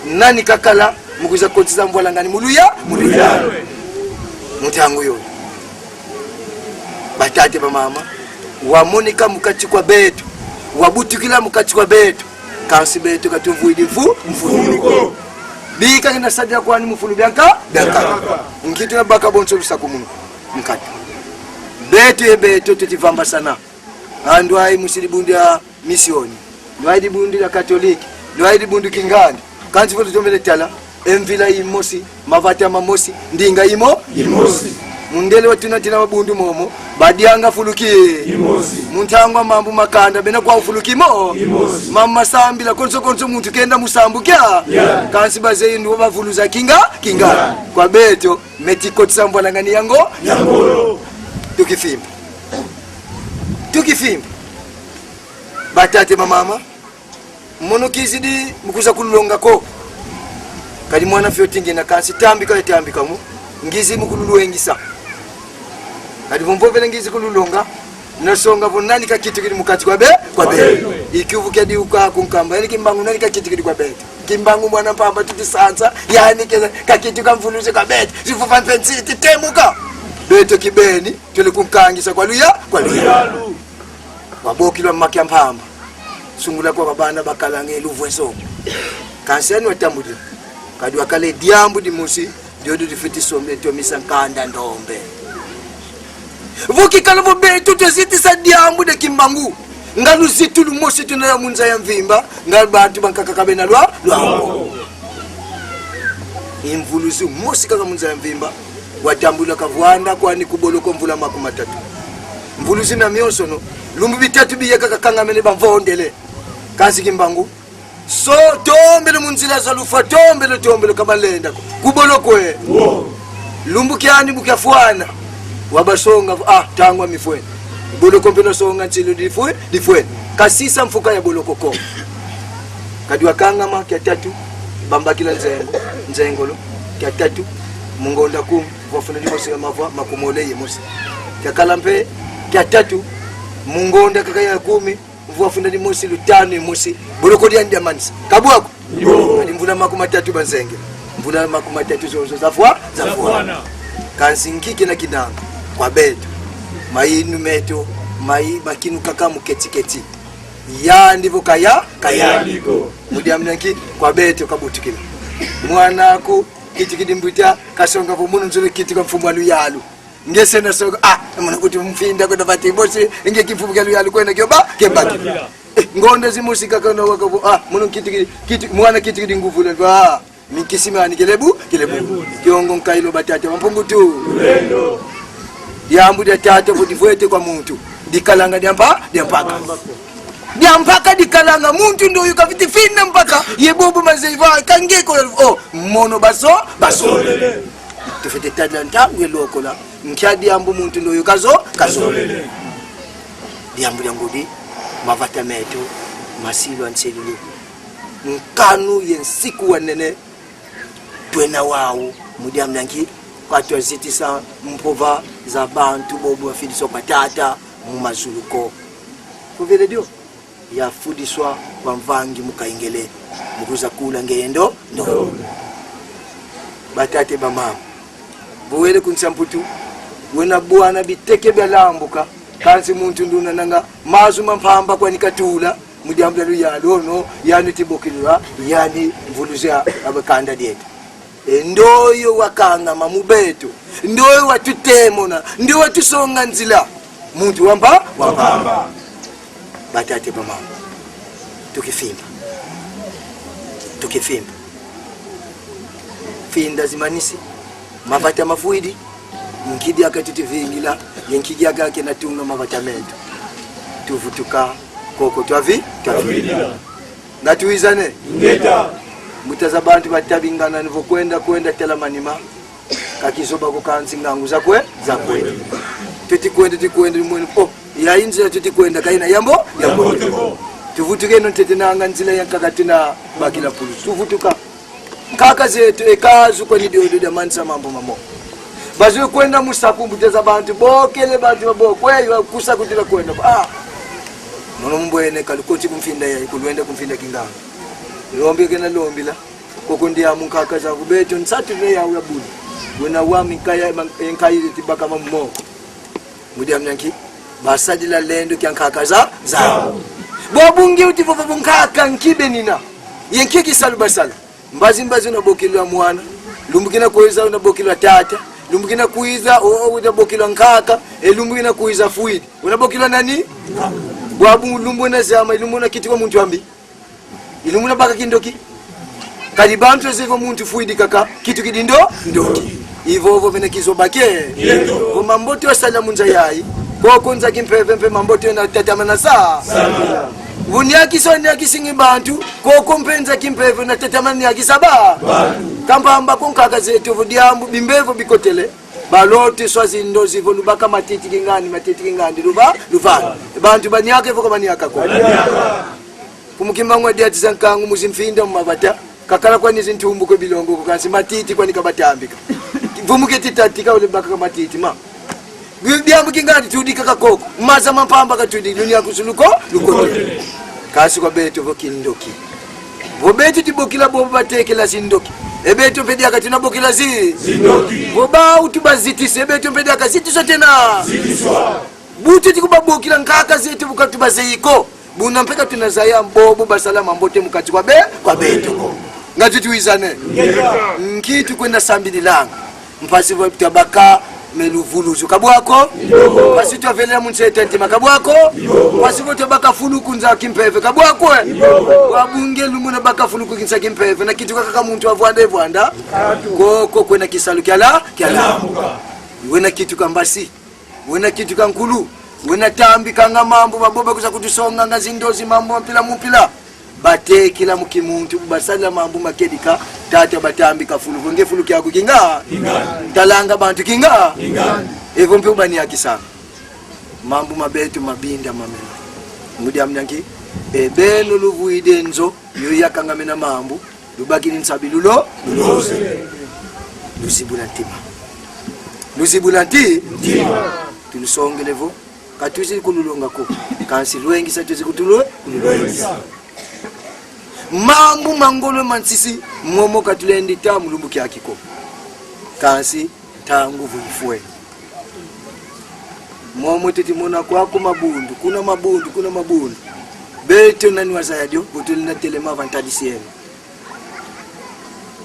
nani kakala mukuza kotsa mvwala ngani muluya mutangu yo batati ba mama wamonika mukati kwa betu wabutukila mukati kwa betu kasi betu katuvuidi mfuluko bika kina sadia kwani mufulu byanka nkitu na baka bonso bisaku muno mkati betu tutivamba sana andu ai musilibundi ya misioni ndwai dibundi ya katoliki ndwai dibundi kingandi kanzi foto tomele tala emvila imosi mavata mamosi ndinga imosi mundele watuna tina wabundu momo badianga fuluki muntangwa mambu makanda bena kwa ufuluki mama sambila konso muntu kenda musambu kya kansi baze ndo bavuluza kinga kwa beto metiko tsambo langani yango tukifimba batate mama mono kizidi mukuza kulonga ko kali mwana fyotinge na kansi tambika mu ngizi mukululu engisa kadi vumvovele ngizi kululonga nasonga vonani kakitu kili mukati kwa be ikivu kedi uka kunkamba yani kimbangu nani kakitu kili kwa bete kimbangu mwana mpamba tutisanza yani kakitu kamfuluze kwa bete zifufa pensi titemuka beto kibeni tuli kunkangisa kwa luya wabokilwa mmakia mpamba sungula kwa babana bakalange luvweso kansani watambudi kadi wakale diambu di musi diodo difiti sombe tomisa nkanda ndombe vuki kalavo betu teziti sa diambu de kimbangu ngalu zitu lumosi tunaya munza ya mvimba ngalu bantu bankakakabena lwa imvuluzu mosi kaka munza ya mvimba watambula kavuanda kwani kuboloko mvula makumatatu mvuluzu na miosono lumbu bitatu biya kakakangamele bamvondele kazi kimbangu so tombele munzila za lufa tombele kabalenda kuboloko lumbu kiani bukafuana wabasonga tangwa mifweni boloko mpeno songa nchilo difweni kasisa mfuka ya boloko ko kadiwa kangama kia tatu bambakila nzengolo kia tatu mungonda wafuna limosi ya mavwa makumole ye mosi kia kalampe kia tatu mungonda kakaya 10 wafuna limosi lutano mosi boloko dia ndiamanisi kabwako kadi mvula makumatatu banzenge mvula makumatatu zozo zafwa kansingi kina kinanga kwa beto mainu meto makinu kaka muketi ya ndivyo kayandiko mudia mnanki kwa beto kabutukila mwanako kitikidi mbuta kasonga vumuno nzule kitika mfumu aluyalu ngese na soga mwana kuti mfinda kwa davati bosi nge kifumu aluyalu kwenda kebaki ngonde zimusika kana wakavu muno kitikidi mwana kitikidi nguvu lwa mikisima ni kelebu kiongo nkailo batata mpungu tu yambu da tata vutivuete kwa muntu dikalanga diampaka dikalanga muntu ndo yuka vitifina mpaka yebobo mazeiva kangeko mono baso tufete tadlanta welokola nkyadi yambu muntu ndo yukazo diambu yangudi mavata meto masilo anselulu nkanu yensiku wanene twena wawo mudiamu yanki kwa tuazitisa mpova za bantu bobu wafidiswa patata mumazuluko kuvile dio yafudiswa kwa mvangi mukaingele mukuza kula ngendo ndo batate bamama buwele kunsamputu wena buwana biteke byalambuka kansi muntu nduna nanga mazuma mpamba kwa nikatula mudiambla luyalono yani tibokilwa yani mvuluzia abakanda dieta ndoyo wakanga mamubeto ndoyo watutemona ndoyo watusonga nzila muntu wamba batate bamama tukifimba finda zimanisi mavata mafuidi nkidi akatutivingira yenkidi akake natunga mavata meto tuvutuka koko twavi ngatuizane ngeta mutaza bantu batabingana nivokwenda telamanima kakizoba kukanzi ngangu zakwe tutikwenda mweni yainzira tutikwenda kaina yambo tuvutuke nontete nanga nzila yankakatuna bakila pulu tuvutuka kaka zetu ekazu kwa nidiodo manisa mambo mamo bazo kwenda musapu mutaza bantu bokele bantu babokwe kusa kutila kwenda nono mbwene kalikoti kumfinda yayi kulwenda kumfinda kinganga lombi kena lombila kokondia munkaka za kubeto nsatu ne yawe budi wena wami kaya enkai tibaka mammo mudia mnyanki basadila lendo kyankaka za bobungi utivo bunkaka nkibenina yenkiki salubasala mbazi unabokilwa mwana lumbukina kuiza unabokilwa tata lumbukina kuiza unabokilwa nkaka lumbukina kuiza fuidi unabokilwa nani bwabu lumbuna zama lumbuna kitiko muntu ambi ilumuna baka kindoki kalibantu zivo muntu fuidi kaka kitu kidindo ndoki ivo vene kizobake ko mamboto wasala munza yayi ko konza kimpeve mamboto na tatamana saa vunyaki sonya kisingi bantu ko kompenza kimpeve na tatamana yakisaba kampamba konkaka zetu vudiambu bimbevo bikotele balote swazi ndozi vo lubaka matiti kingani luva bantu banyake vo kamanyaka ko kumukimba ngwadi atizankangu muzimfinda mumavata kakala kwa nizintumbu ko bilongo kukansi matiti kwa nikabatambika vumuke titatika ule baka matiti biambu kingani tudika kakoko maza mampamba katudi dunia kusuluko lukote kasi kwa beto vo kindoki vo beto tibokila bobo batekela sindoki ebeto pedi akatina bokila zindoki vo ba utubaziti sebeto pedi akazitiso tena zitiswa buti tikubabokila nkaka zetu bukatubazeiko buna mpeka tunazaya mbobo basalama mbote mukati kwa beto ngati tuizane nkitu kwenda sambili langa mpasi vo tabaka meluvuluzu kabwako pasi twavelera munsete ntima kabwako pasi vo tabaka fuluku nza kimpeve kabwako wabunge lumuna baka fuluku kinsa kimpeve na kitu kaka muntu avwanda koko kwenda kisalu kyala wena kitu kambasi wena kitu kankulu wena tambi kanga mambo maboba kuza kutusonga ngazindozi mambo mpila bate kila mukimuntu basala mambo makedika tata batambi kafulu vonge fulu kyako kinga talanga bantu kinga evo mpe ubani yakisana mambo mabetu mabinda mamela mudi amnyanki beno luvuide nzo yoyakangamena mambo lubakini nsabilulo lusibulanti tulusongelevo katuzi kululonga ko kansi lwengi satuzi kululwengi mambu mangolo mansisi momo katulendi tamu lumbuki akiko kansi tangu vuifwe momo titimona kwako mabundu kuna mabundu beto nani wazayadio butulina telema avantage yenu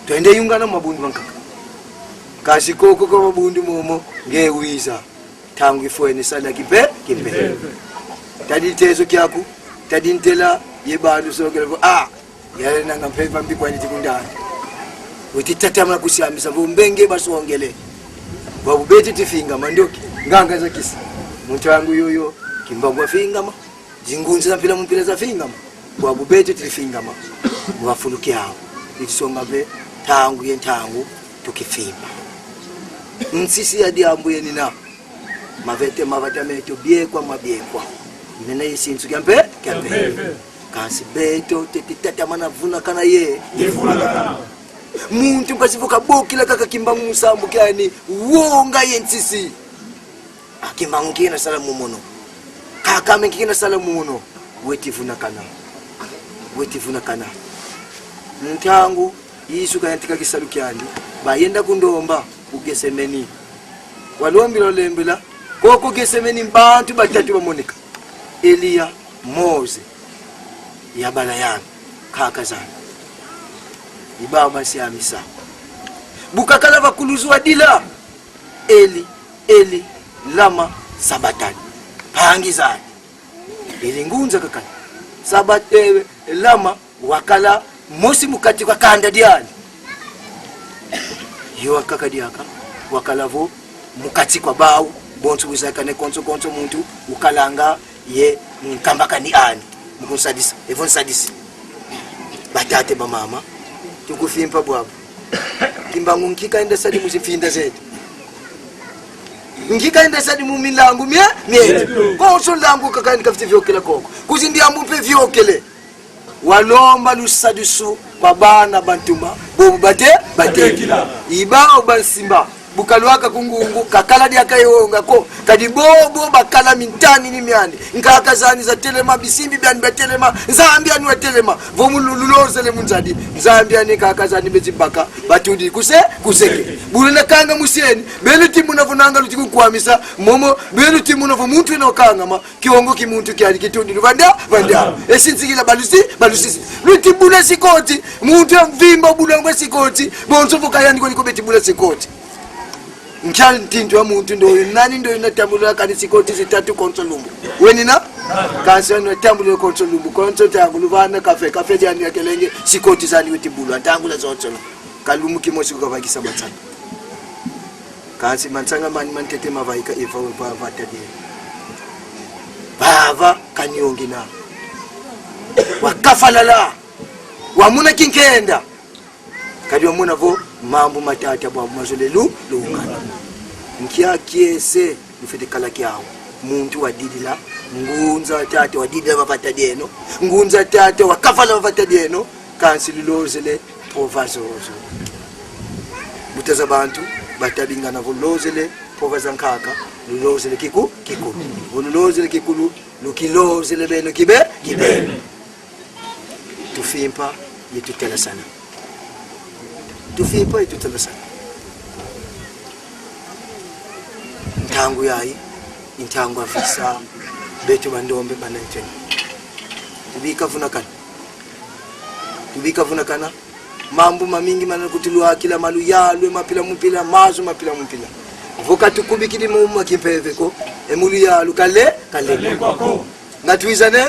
twende yungana mabundu mankaka kasi koko kwa mabundu momo ngewiza tangu ifwe ni sala kipe tadi tezo kyaku tadi ntela yebadu sogelevo yale nanga mpeva mbikwa nitikundani utitatamana kusiamisa vumbenge basongele wabubeti tifinga mandoki nganga za kisi muntu wangu yoyo kimbangwa fingama jingunzi mpila mpila za fingama kwa bubete tilifingama wafuluki hao itisonga be tangu yentangu tukifimba nsisi ya diambu yenina mavete mavatamete biekwa mabiekwa nena yesinsu kyampe kasi beto tetitata manavuna kana ye muntu ngasivuka bokila kaka kimbangu musambu kyani wonga yensisi akimbangu kina salamu mono kaka menkina salamu mono wetivuna kana ntangu yisu kayantika kisalu kyani bayenda kundomba ugesemeni walombilo lembela koko gesemeni bantu batatu bamonika Eliya Mose yabala yana kaka zana ibaba siamisa bukakala bakuluzwa dila Eli lama sabatani pangizani ilingunza kakani sabatewe lama wakala mosi mukati kwa kanda diani yo kaka diaka wakalavo mukati kwa bau bontu wizakane konso muntu ukalanga ye nkambakani ani mukunsadisa evonsadisi batate ba mama tukufimpa bwabo kimbangu nkika enda sadi muzifinda zetu ngika enda sadi mumilangu mie konso langu kakani kafite vyokela koko kuzindi ambupe vyokele walomba lusadisu babana bantuma bobu bate ibao bansimba bukalwaka kungungu kakala dia kayonga ko kadibobo bakala mintani ni miandi nkaka zani za telema bisimbi byani batelema zambia ni watelema vomululozele munzadi zambia ni kaka zani bezibaka batudi kuseke bulena kanga museni beluti munavunanga luti kukwamisa momo beluti munavo muntu inokanga ma kiongo kimuntu kyali kitudi vanda esinzikila balusi luti bula sikoti muntu mvimba bulangwe sikoti bonzo vukayani ko beti bula sikoti nkyali ntintu wa muntu ndo nani ndo inatambula kanisi koti zitatu konsolumbu wenina kansi ndo tambula konsolumbu konso tangu luvana kafe jani ya kelenge sikoti zani wetibulu atangula zotsolo kalumbu kimosi kukavakisa matsanga kansi matsanga mani mantete mavaika eva vatadie bava kanyongi na wakafalala wamuna kinkenda kadi wamuna vo mambo matata bwa mazolelu lungana nkia kiese nifete kala kyao muntu wadidila ngunza tata wadidila bavata deno ngunza tata wakafala bavata deno kansi lulozele provazozo mutaza bantu batabingana volozele provazankaka lulozele kikulu volozele kikulu lukilozele beno kibe tufimpa yetutela sana tufimpa yetutela sana ntangu yayi intangu afisa betu bandombe baneteni tubika vunakana mambo mamingi manana kutulwa kila malu yalwe mapila mpila mazo mapila mpila voka tukubikidi mumma kimpeveko emulu yalu kale kwako ngatuizane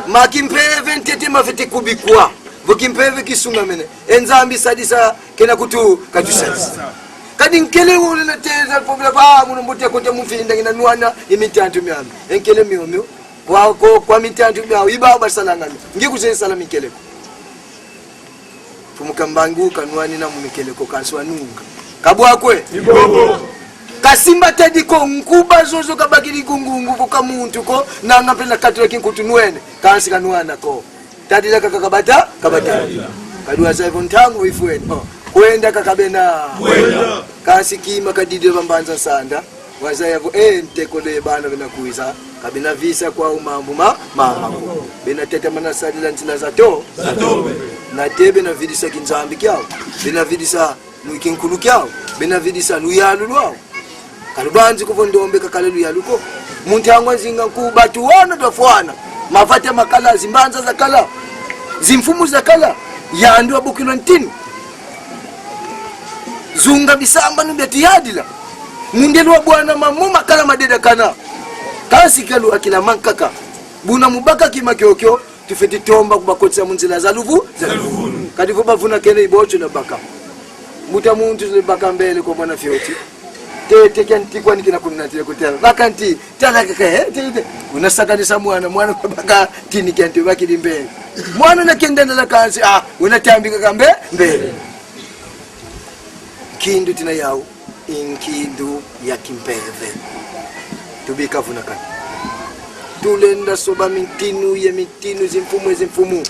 makimpeve ntete mafete kubikwa vokimpeve kisunga mene enzambi sadisa kena kutu katusadisa kadi nkele wole na teza pobla ba muno mbote kote mufinda ngina nuana imitantu myami enkele miomyo kwa mitantu myao ibaba salangana ngikuze salami keleko fumukambangu kanwani na mumikeleko kanswa nunga kabwakwe ibobo kasimba tediko nkuba zozo kabakiri kungungu kuka muntu ko na ngapela katwe kinkutunwene kansi kanwana ko tadila kakabata kadua saivo ntangu ifweni kwenda kakabena kasi kima kadide bambanza sanda wazayavo ntekole bana bena kuiza kabina visa kwa umambu mama bena tete manasadila ntila zato na tebe na vidisa kinzambi kyao bena vidisa nuikinkulu kyao bena vidisa nuyalu lwao kalubanzi kuvondombe kakalelu yaluko muntu yangu zinga kubatu wana dofwana mafate makala zimbanza za kala zimfumu za kala yandu abukilo ntini zunga bisamba nubeti yadila mundelu wa bwana mamu makala madeda kana kasi kalu akila mankaka buna mubaka kima kyokyo tufeti tomba kubakotsa munzila za luvu kadifu bavuna kene ibocho na baka muta muntu zile baka mbele kwa mwana fyoti tete kanti kwani kinakunatira kutana bakanti tala kaka unasakanisa mwana baka tini kanti bakiri mbele mwana nakendana la kansi unatambika kambe mbele kindu tina yao inkindu ya kimpeve tubika vunaka tulenda soba mitinu zimfumu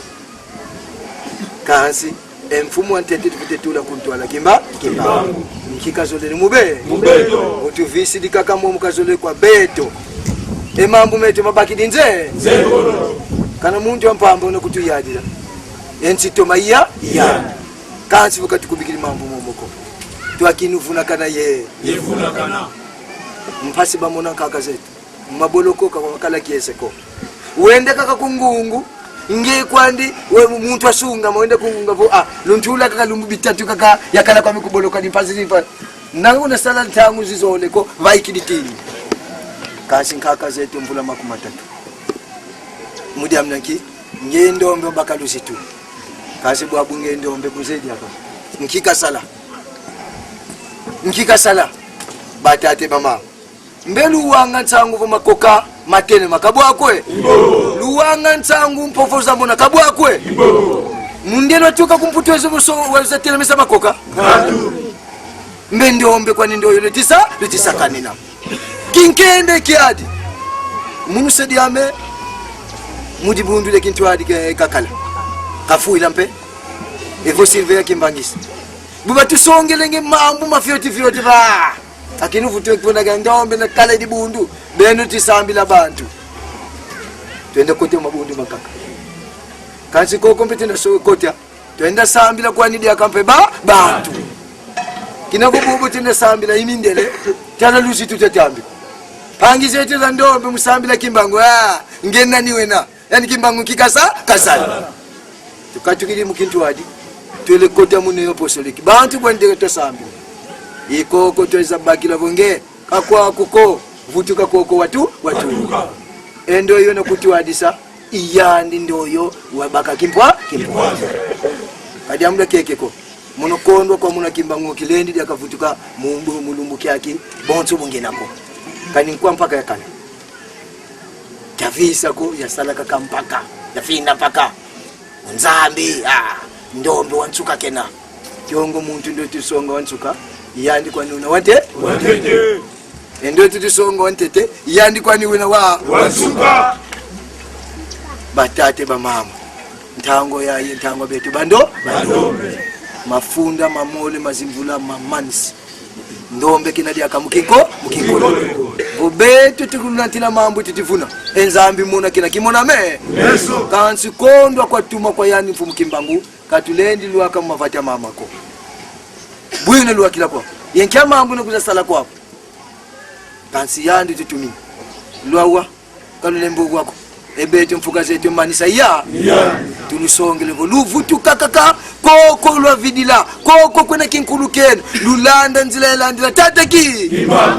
kansi mfumu antete tupitula kuntwala kimba nkikazolele mubeto utuvisi dikakamo mukazolele kwa beto emambu meto mabaki dinze kana muntu ampamba unakutuyadira ensito maiya ya kansi vukatukubikili mambu momoko twakinuvuna kana ye yevuna kana mpasi bamona kaka zetu maboloko kwa wakala kieseko uende kaka kungungu nge kwandi we muntu asunga mwende kungunga vo luntula kaka lumbu bitatu kaka yakala kwa mikuboloka ni pasi zipa nangu na sala ntangu zizoleko vaikiditini kasi kaka zetu mvula makumatatu mudi amnaki nge ndombe bakalusi tu kasi bwabu nge ndombe kuzedi hapa nkika sala batate mama mbelu wanga ntangu vo makoka matene makabwakwe luwanga ntangu mpofoza mbona kabwakwe mundeno tuka kumputweze buso wazatela mesa makoka mbendombe kwani ndio yule tisa kanina kinkende kiadi munusedi ame mudibundu le kintwadi kakala kafuila mpe evo silvia kimbangisa buba tusongelenge mambu mafyoti ba akinuvu twekuna gandombe na kala dibundu beno tisambila bantu twende kote mabundu makaka kansi koko mpetenda so kotya twenda sambila kwani dia kampe bantu kinakububu tenda sambila imindele tala lusi tutatambi pangize teza ndombe musambila kimbango ngena niwena yani kimbango kasala tukatukili mukintwadi twele kota muneyo posoliki bantu kwende tosambila ikoko tweza bakila vonge kakwa kuko vutuka koko watu endo yo nakutwadisa iyandi ndoyo wabaka kimpwa kadi amda kekeko monokondwa kwa muna kimbango kilendi dia kavutuka mulumbu kyaki bonso bungenako kani kwa mpaka yakana tavisa ko yasalaka kampaka yafina paka nzambi ndombe wansuka kena kyongo muntu ndo tusonga wansuka yandi kwani una wate endo tutusonga wantete yandi kwani una wansuka batate bamama ntango yaye ntango betu bandombe mafunda mamole mazimvula mamansi ndombe kinadi akamukiko bobetu tukunatila mambo titifuna enzambi muna kina kimona me yeso kansi kondwa kwa tuma kwa yani mfumu kimbangu katulendi luaka mavata mamako bwina luwa kila kwa yenkia mambo nakuza sala kwa kansi yandi tutumi luwa kanulembo wako ebetu mfuka zetu manisa tulusongele luvutu kakaka koko lwa vidila koko kwena kinkulukeni lulanda nzila elandila tataki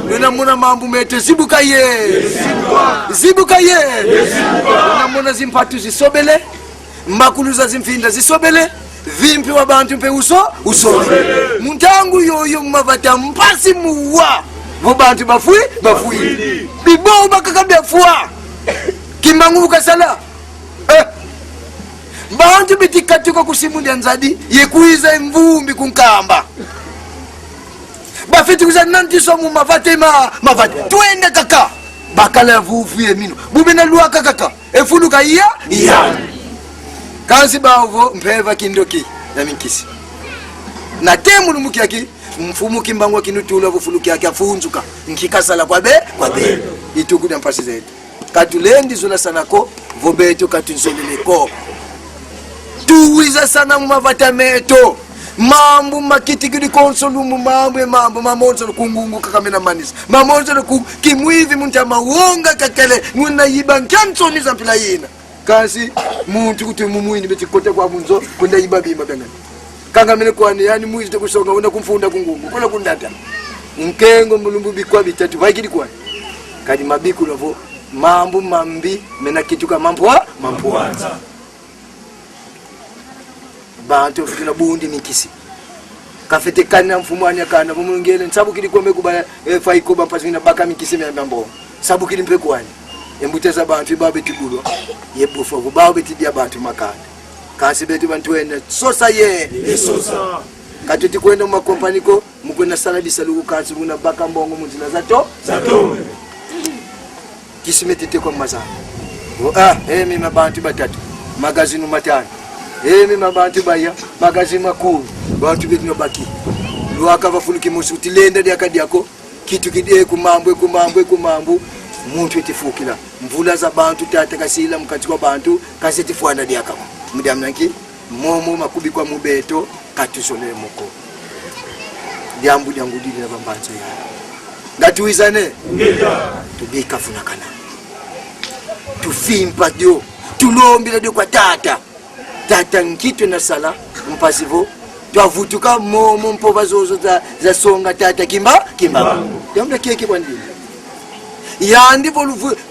luna muna mambu meto zibuka ye luna muna zimpatu zisobele makuluza zimfinda zisobele vimpi wa bantu mpe usobele muntangu yoyo mavata mpasi muwa vobantu bafui biboba kakabefua kimbangu kasala bantu bitikatuka kusimulia nzadi yekuiza mvumbi kunkamba bafiti kuzanantiso mu mavate twende kaka bakala vuvu yemino bubina luaka kaka efuluka iya kansi bavo mpeva kindoki na minkisi na temu numukiaki mfumu kimbangu kinutula vufuluki yake afunzuka nkikasala kwa be itukuda mpasi zetu katulendi zula sanako vobeto katunsoleleko tuwiza sana mumavata meto mambu makitikidi konsolumu mambu mamonzo kungungu kakamena manisa mamonzo kimwivi munta mawonga kakele nguna yiba nkamsoni za mpila yina kasi muntu kuti mumuini beti kote kwa munzo kunda yiba bima bengani kangamene kwani yani muizi kusonga una kumfunda kungungu kola kundata nkengo mulumbu bikwa bitatu vaikidi kwani kadi mabiku lavo mambu mambi mena kituka mampuanza bantu fikina bundi mikisi kafete kana mfumwani akana mumungele nsabu kili kombe kubaya faiko bampazina baka mikiseme ya mbambo sabu kili mpe kwani embuteza bantu babe tigulo yebufo babe tidia bantu makanda kasi betu bantu ene sosa ye sosa katuti kwenda mu company ko mukwenda saladi saluku kasi muna baka mbongo muzina zato kisimetete kwa mazana mimi mabantu batatu magazini matano mimi mabantu baya magazini makuru bantu betu no baki luaka bafunuki musuti lenda dia kadiako kitu kidie kumambo muntu etifukila mvula za bantu tata kasila mukati kwa bantu kasetifuana dia kama mudamnanki momo makubi kwa mubeto katusole moko dyambu dyangudili na bambanza ya ngatuizane ngeta tubika funakana tufimpa dio tulombila dio kwa tata nkitwe na sala mpasivo twavutuka momo mpova zozo za songa tata kimba dyambu keke kwandini yandi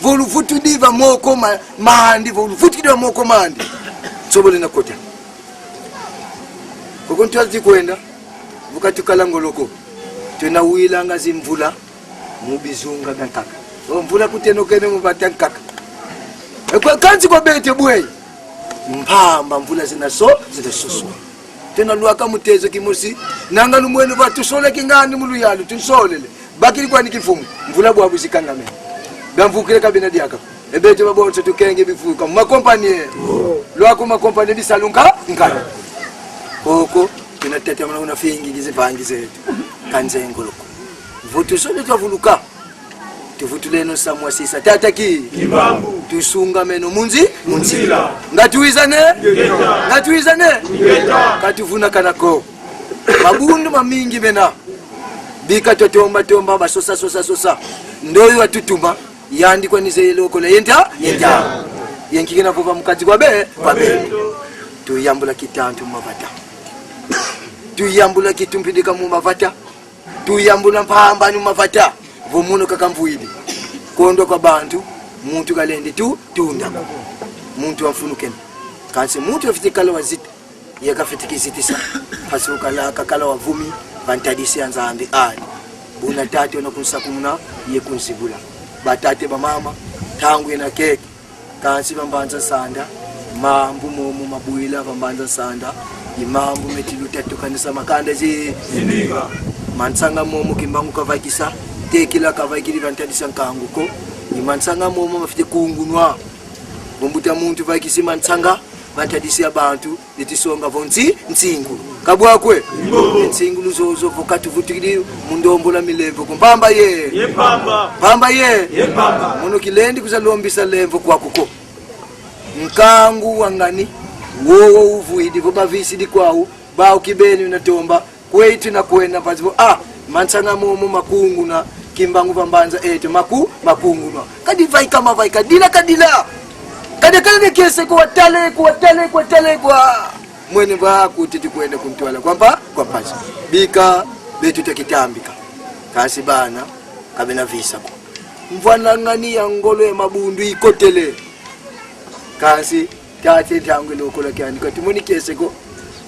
voluvutu diva moko mahandi voluvutu diva moko mahandi sobole nakota kokontu ati kwenda vukatukala ngoloko tena wila ngazi mvula mubizunga nkaka mvula kutenokene mubata nkaka kwa kanzi kwa bete bwe mpamba mvula zinasoso tena luaka mutezo kimosi nanga lumwenu batusole kingani muluyalu tunsolele bakili kwa nikifumu mvula bwa buzikanga me bamvukire kabina diaka ebete babonso tukenge bifuka makompanie luako makompanie bisalunka nkana koko tunatete mwana una fingi gizivangi zetu kanze ngoloko vutu sole twavuluka tuvutuleno samwa sisa tata ki kibambu tusunga meno munzila ngatuizane katuvuna kanako mabundu mamingi bena bika totomba basosa ndoyo watutuma yandikwa nize loko le yenta yenkigena kuva mukati kwa be tuyambula kitantu mavata tuyambula kitumpidika mu mavata tuyambula mpamba mu mavata vomuno kakamvuidi kondo kwa bantu muntu kalende tunda muntu wafunukene kanse muntu afitikala wazita yakafitikizitisa pasukala kakala wavumi bantadisi anzambi ali buna tate onakunsakumuna yekunsibula batate bamama tangu ena keke kansi bambanza sanda mambu momo mabuila bambanza sanda imambu metiluta tukanisa makanda ziniga mansanga momo kimbangu kavakisa tekila kavakili bantadisa nkanguko imansanga momo mafite kungunwa bombuta muntu vakisi mansanga bantadisi abantu litisonga vonzi nsingu kabwakwe nsingu zozo vokatu vutikili mundombola milemvo kumpamba ye pamba muno kilendi kuzalombisa lemvo kwakuko nkangu wangani wowo uvuidi vobavisi dikwawu bao kibeni unatomba kwetu na kwenda pazivo mansanga momo makungu na kimbangu pambanza eto makungu na kadivaika mavaika dila kadila kadekale kese kuwatale kwa mwene vaku titi kwenda kumtwala kwa pasi bika betu tekitambika kasi bana kabena visa ko mvanangani ya ngolo ya mabundu ikotele kasi tate tangu lokola kyani kati muni kese ko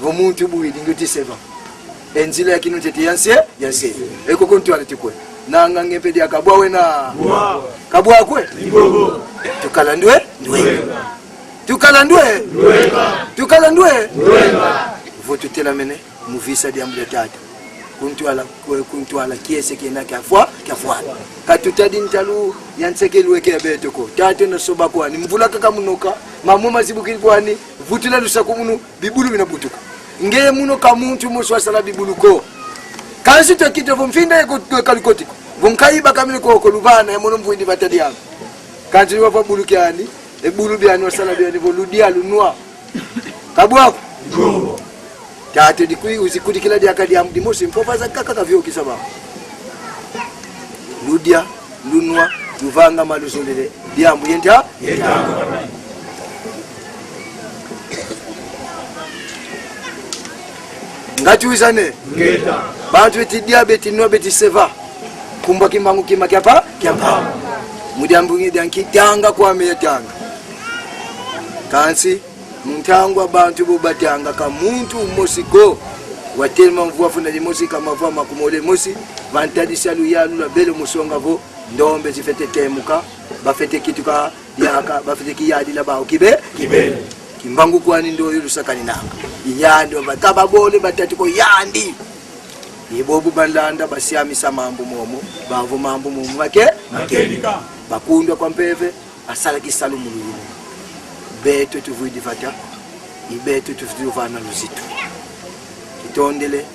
vomuntu buidi nguti seva enzila yakino tete yanse eko kontwala tikwe nanga ngepedi akabwa wena kabwa kwe tukalandwe votutela mene muvisa diambule tata kuntwala kiese kena kyafwa katutadi ntalu yansekelwe kebeto ko tata no soba kwani mvula kaka munoka mamu mazibukiri kwani vutula lusaku muno bibulu binabutuka ngeye muno kamuntu muswa sala bibulu ko kansi tokite vomfinda yeko kalikoti vomkaiba kamile ko lubana yamono mvuindi batadi yangu kansi wapa bulu kyani ebulu byani wasala byani voludia lunwa kabwako tate dikui uzikuti kila dia kadi amdi mosi mpofa za kaka kavyo kisaba ludia lunwa luvanga maluzondele diambu yenta ngatuizane ngeta bantu beti diabeti no beti seva kumba kimbangu kimakyapa mudiambu ngidanki tanga kwa metanga kansi mtangwa bantu bubatanga ka muntu mosiko watelema mvua funa limosi kama mvua makumole mosi vantadisa luyalu la belo musonga vo ndombe zifete temuka bafete kituka yaka bafete kiyadi la bao kibe kimbangu kwani ndo yulusakani nanga iyandi bataba bole batati ko yandi ibobu balanda basiamisa mambo momo bavo mambo momo makenika bakundwa kwa mpeve asala kisalu mululu beto tuvuidi fata ibeto tufuvana luzitu kitondele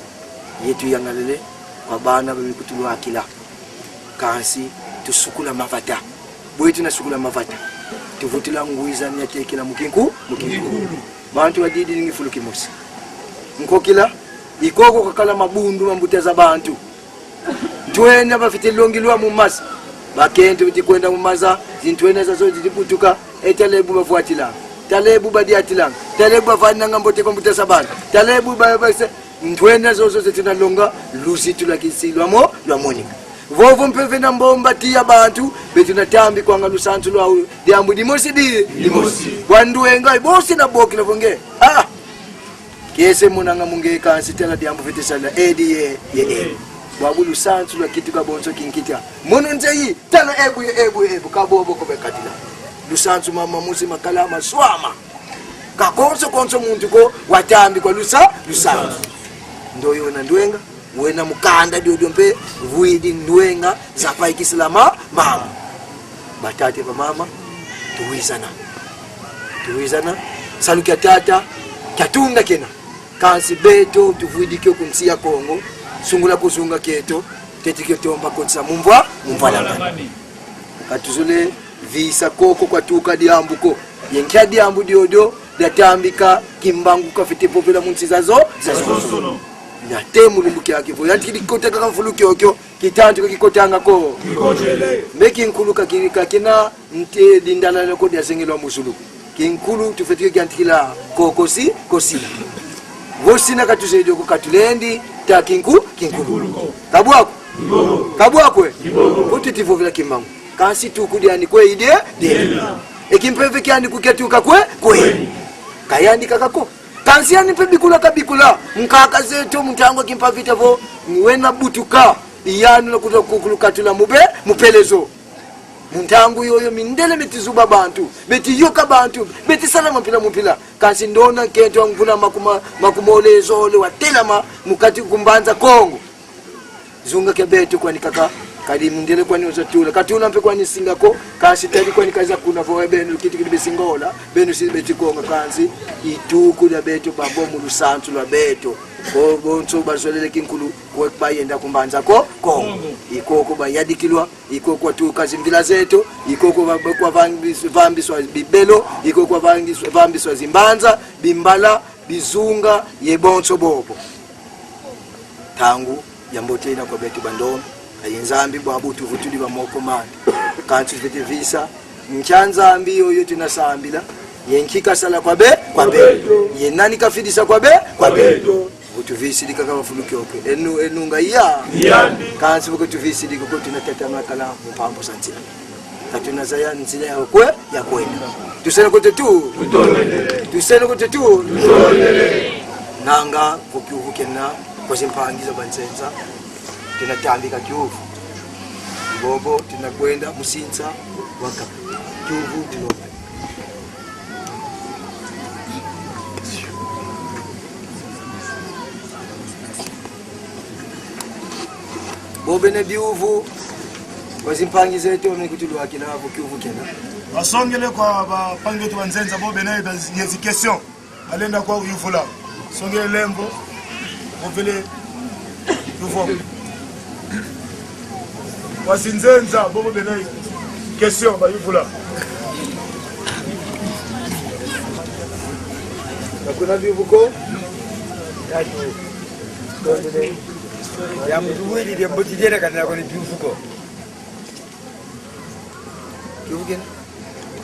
yetu yangalele kwa bana bamikutulu akila kansi tusukula mavata bwetu na sukula mavata tuvutila nguiza nyatekela mukinku bantu badidi ngifulu kimosi nkokila ikoko kakala mabundu mambuteza bantu twena bafitelongilwa mu masa bakente bitikwenda mu maza zintwena zazo zitiputuka etalebu bafuatila talebu badiatila talebu bafana ngambote komputeza bantu talebu base ntwena zozo zitinalonga lusitu la kisilwamo lwa monika vovo mpeve na mbomba tia bantu betunatambi kwanga lusantu lwa diambu dimosi wanduenga bosi na boki na vonge kese munanga munge kansi tela diambu fetesala ye wabu lusantu lwa kitu kabonso kinkita mono nzeyi tala ebu kabobo kobekatila lusantu mama musi makalama swama kakonso muntu ko watambi kwa lusantu ndoyo na ndwenga wena mukanda diodompe vuidi ndwenga zapa ikislama mama batate ba mama tuwizana salukia tata katunga kena kansi beto tuvuidi kyo kunsia Kongo sungula kuzunga keto tetike tomba konsa mumva langa katuzule visa koko kwa tuka diambuko yenkia diambu diodo datambika kimbangu kafite popela munsizazo na temu lumbuki akivo yanti kikoteka kamfuluki okyo kitantu kikotanga ko meki nkuluka kina nte dindala loko dia sengelo musulu kinkulu tufetike kantikila kokosi vosina katusejo ko katulendi ta kinkulu kabwako potitivo vila kimbangu kansi tukudi ani kwe ide ekimpeve kyandi kuketuka kwe kayandi kakako kansiani pebikula kabikula mkaka zetu mtango kimpavita vo wena butuka iyanu na kukulukatula mupelezo mtango yoyo mindele metizuba bantu metiyoka bantu metisala mpila kansi ndona keto ngvula makumolezo ole watelama mukati kumbanza Kongo zunga kebetu kwani kaka kadi mundele kwani uzatula katuna mpe kwani singako kasi tadi kwani kaza kuna vo benu kiti kibe singola benu sibeti Kongo kansi ituku da beto babo mu lusantu lwa beto bonso bazolele kinkulu kwa bayenda kumbanza Kongo ikoko bayadikilwa ikoko tu kazi mvila zetu ikoko kwa vambiswa bibelo ikoko vambiswa zimbanza bimbala bizunga yebonso bobo tangu yambote ina kwa beto bandoni ayinzambi bwabu tuvutuli ba moko mandi kantu vete visa nchanzambi yoyo tunasambila yenkika sala kwa be yenani kafidisa kwa be utuvisi dika kama fuluki oke enunga ya kantu vuko tuvisi dika ko tunatata makala mpambo santila katuna zaya nzila ya kwenda tusene kote tu nanga vukena kwa simpangiza banzenza tunatambika Kiuvu bobo tunakwenda Musinza waka Kiuvu Dilombe bobe na biuvu wazimpangiza yetu wamekutulu wakina hapo Kiuvu kena wasongele kwa bapangetu wanzenza bobe na yezi question alenda kwa Yuvula songele lembo bobele Yuvo wasinzenza bobo benai question ba Yuvula nakuna bivuko ya mduwili dia mbotijera kana kwa bivuko Kivugen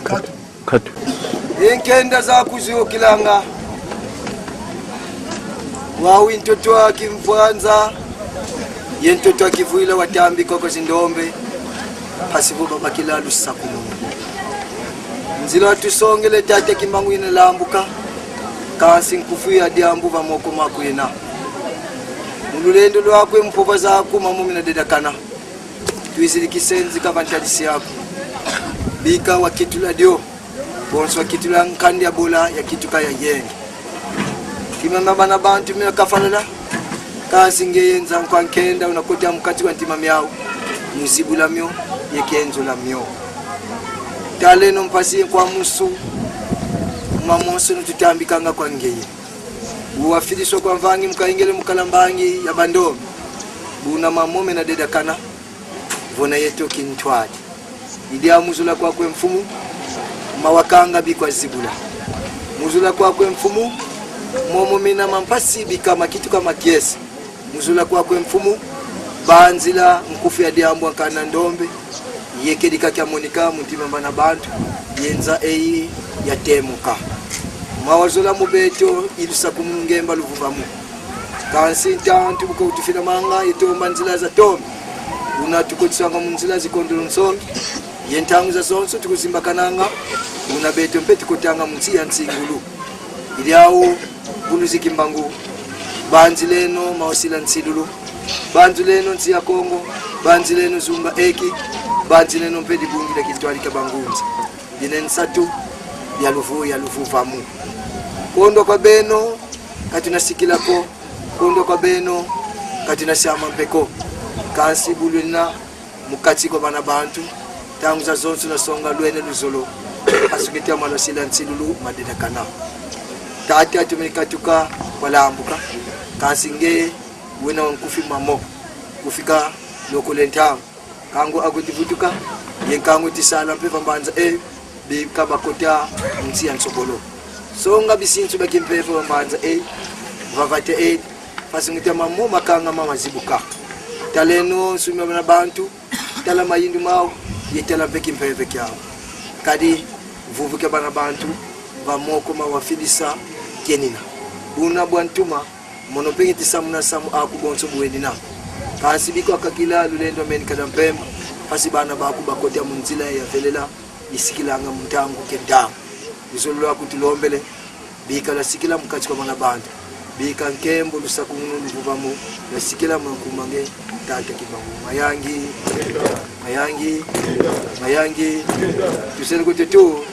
katu enkenda za kuzio kilanga wawi ntoto akimfanza yentoto akivuila watambi koko zindombe pasibu baba kilalu sakumu nzila tusongele tate kimangu ina lambuka kasi nkufu ya diambu va moko makwena mululendo lwakwe mpova zako mamu na dedakana tuizilikisenzi kavantalisi yako bika wakitula dio bonso wakitula nkandi ya bola ya kituka ya yenge kimamba bana bantu mina kafalala kasi ngeyenza kwa nkenda unakotea mkati wa ntima miao muzibula myo yekenzo la myo taleno mpasi kwa musu mamonso nututambikanga kwa ngeye uwafiliswa kwa mvangi mkaingele mkalambangi ya bandomi buna mamome na dedakana vona yeto kintwadi idia muzula kwa kwe mfumu mawakanga bikwa zibula muzula kwa kwe mfumu momo mina mampasi bikama kitu kama kiesi muzula kwa kwe mfumu banzila mkufi ya diambu wakana ndombe yekedika kia monika muntima mbana bantu yenza eyi ya temuka mawazula mubeto ilusa kumungemba luvuvamu kansinta antubuka utufina manga itomba nzila za tomi unatukotisanga munzila zikondolo nsongi yentangu za sonso tukuzimba kananga unabeto mpe tukotanga munsi ya nsingulu iliao buluzikimbangu banzileno mawasila nsidulu banzileno nsi ya Kongo banzileno zumba eki banzileno mpe dibungile kitwalika bangunzi dine nsatu ya lufu vamu kondo kwa beno katina sikilako kondo kwa beno katina siama mpeko kansi bulwina mukati kwa bana bantu tangu za zonsu na songa luene luzolo asukitia malasila nsilulu madedakana tati atumikatuka wala ambuka kansi nge wena wankufi mamo kufika loko lentang kango agutivutuka yenkango tisala mpe pambanza bika bakota nsi ya nsobolo songa bisinsu bakimpefe pambanza vavate fasingitia mamo makanga mama zibuka taleno sumya bana bantu tala mayindu mao yetala peki mpeve kyao kadi vuvuke bana bantu vamoko mawafilisa kenina buna bwantuma monopenge tisamuna samu akubonso buwenina kasi biko akakila lulendo meni kadampemba pasi bana baku bakotea munzila ya velela isikilanga mtangu kenda izolo akutulombele bika la sikila mukati kwa bana bantu bika nkembo lusakumunu luvuvamu la sikila mkumange tata kibangu mayangi tusele kote tu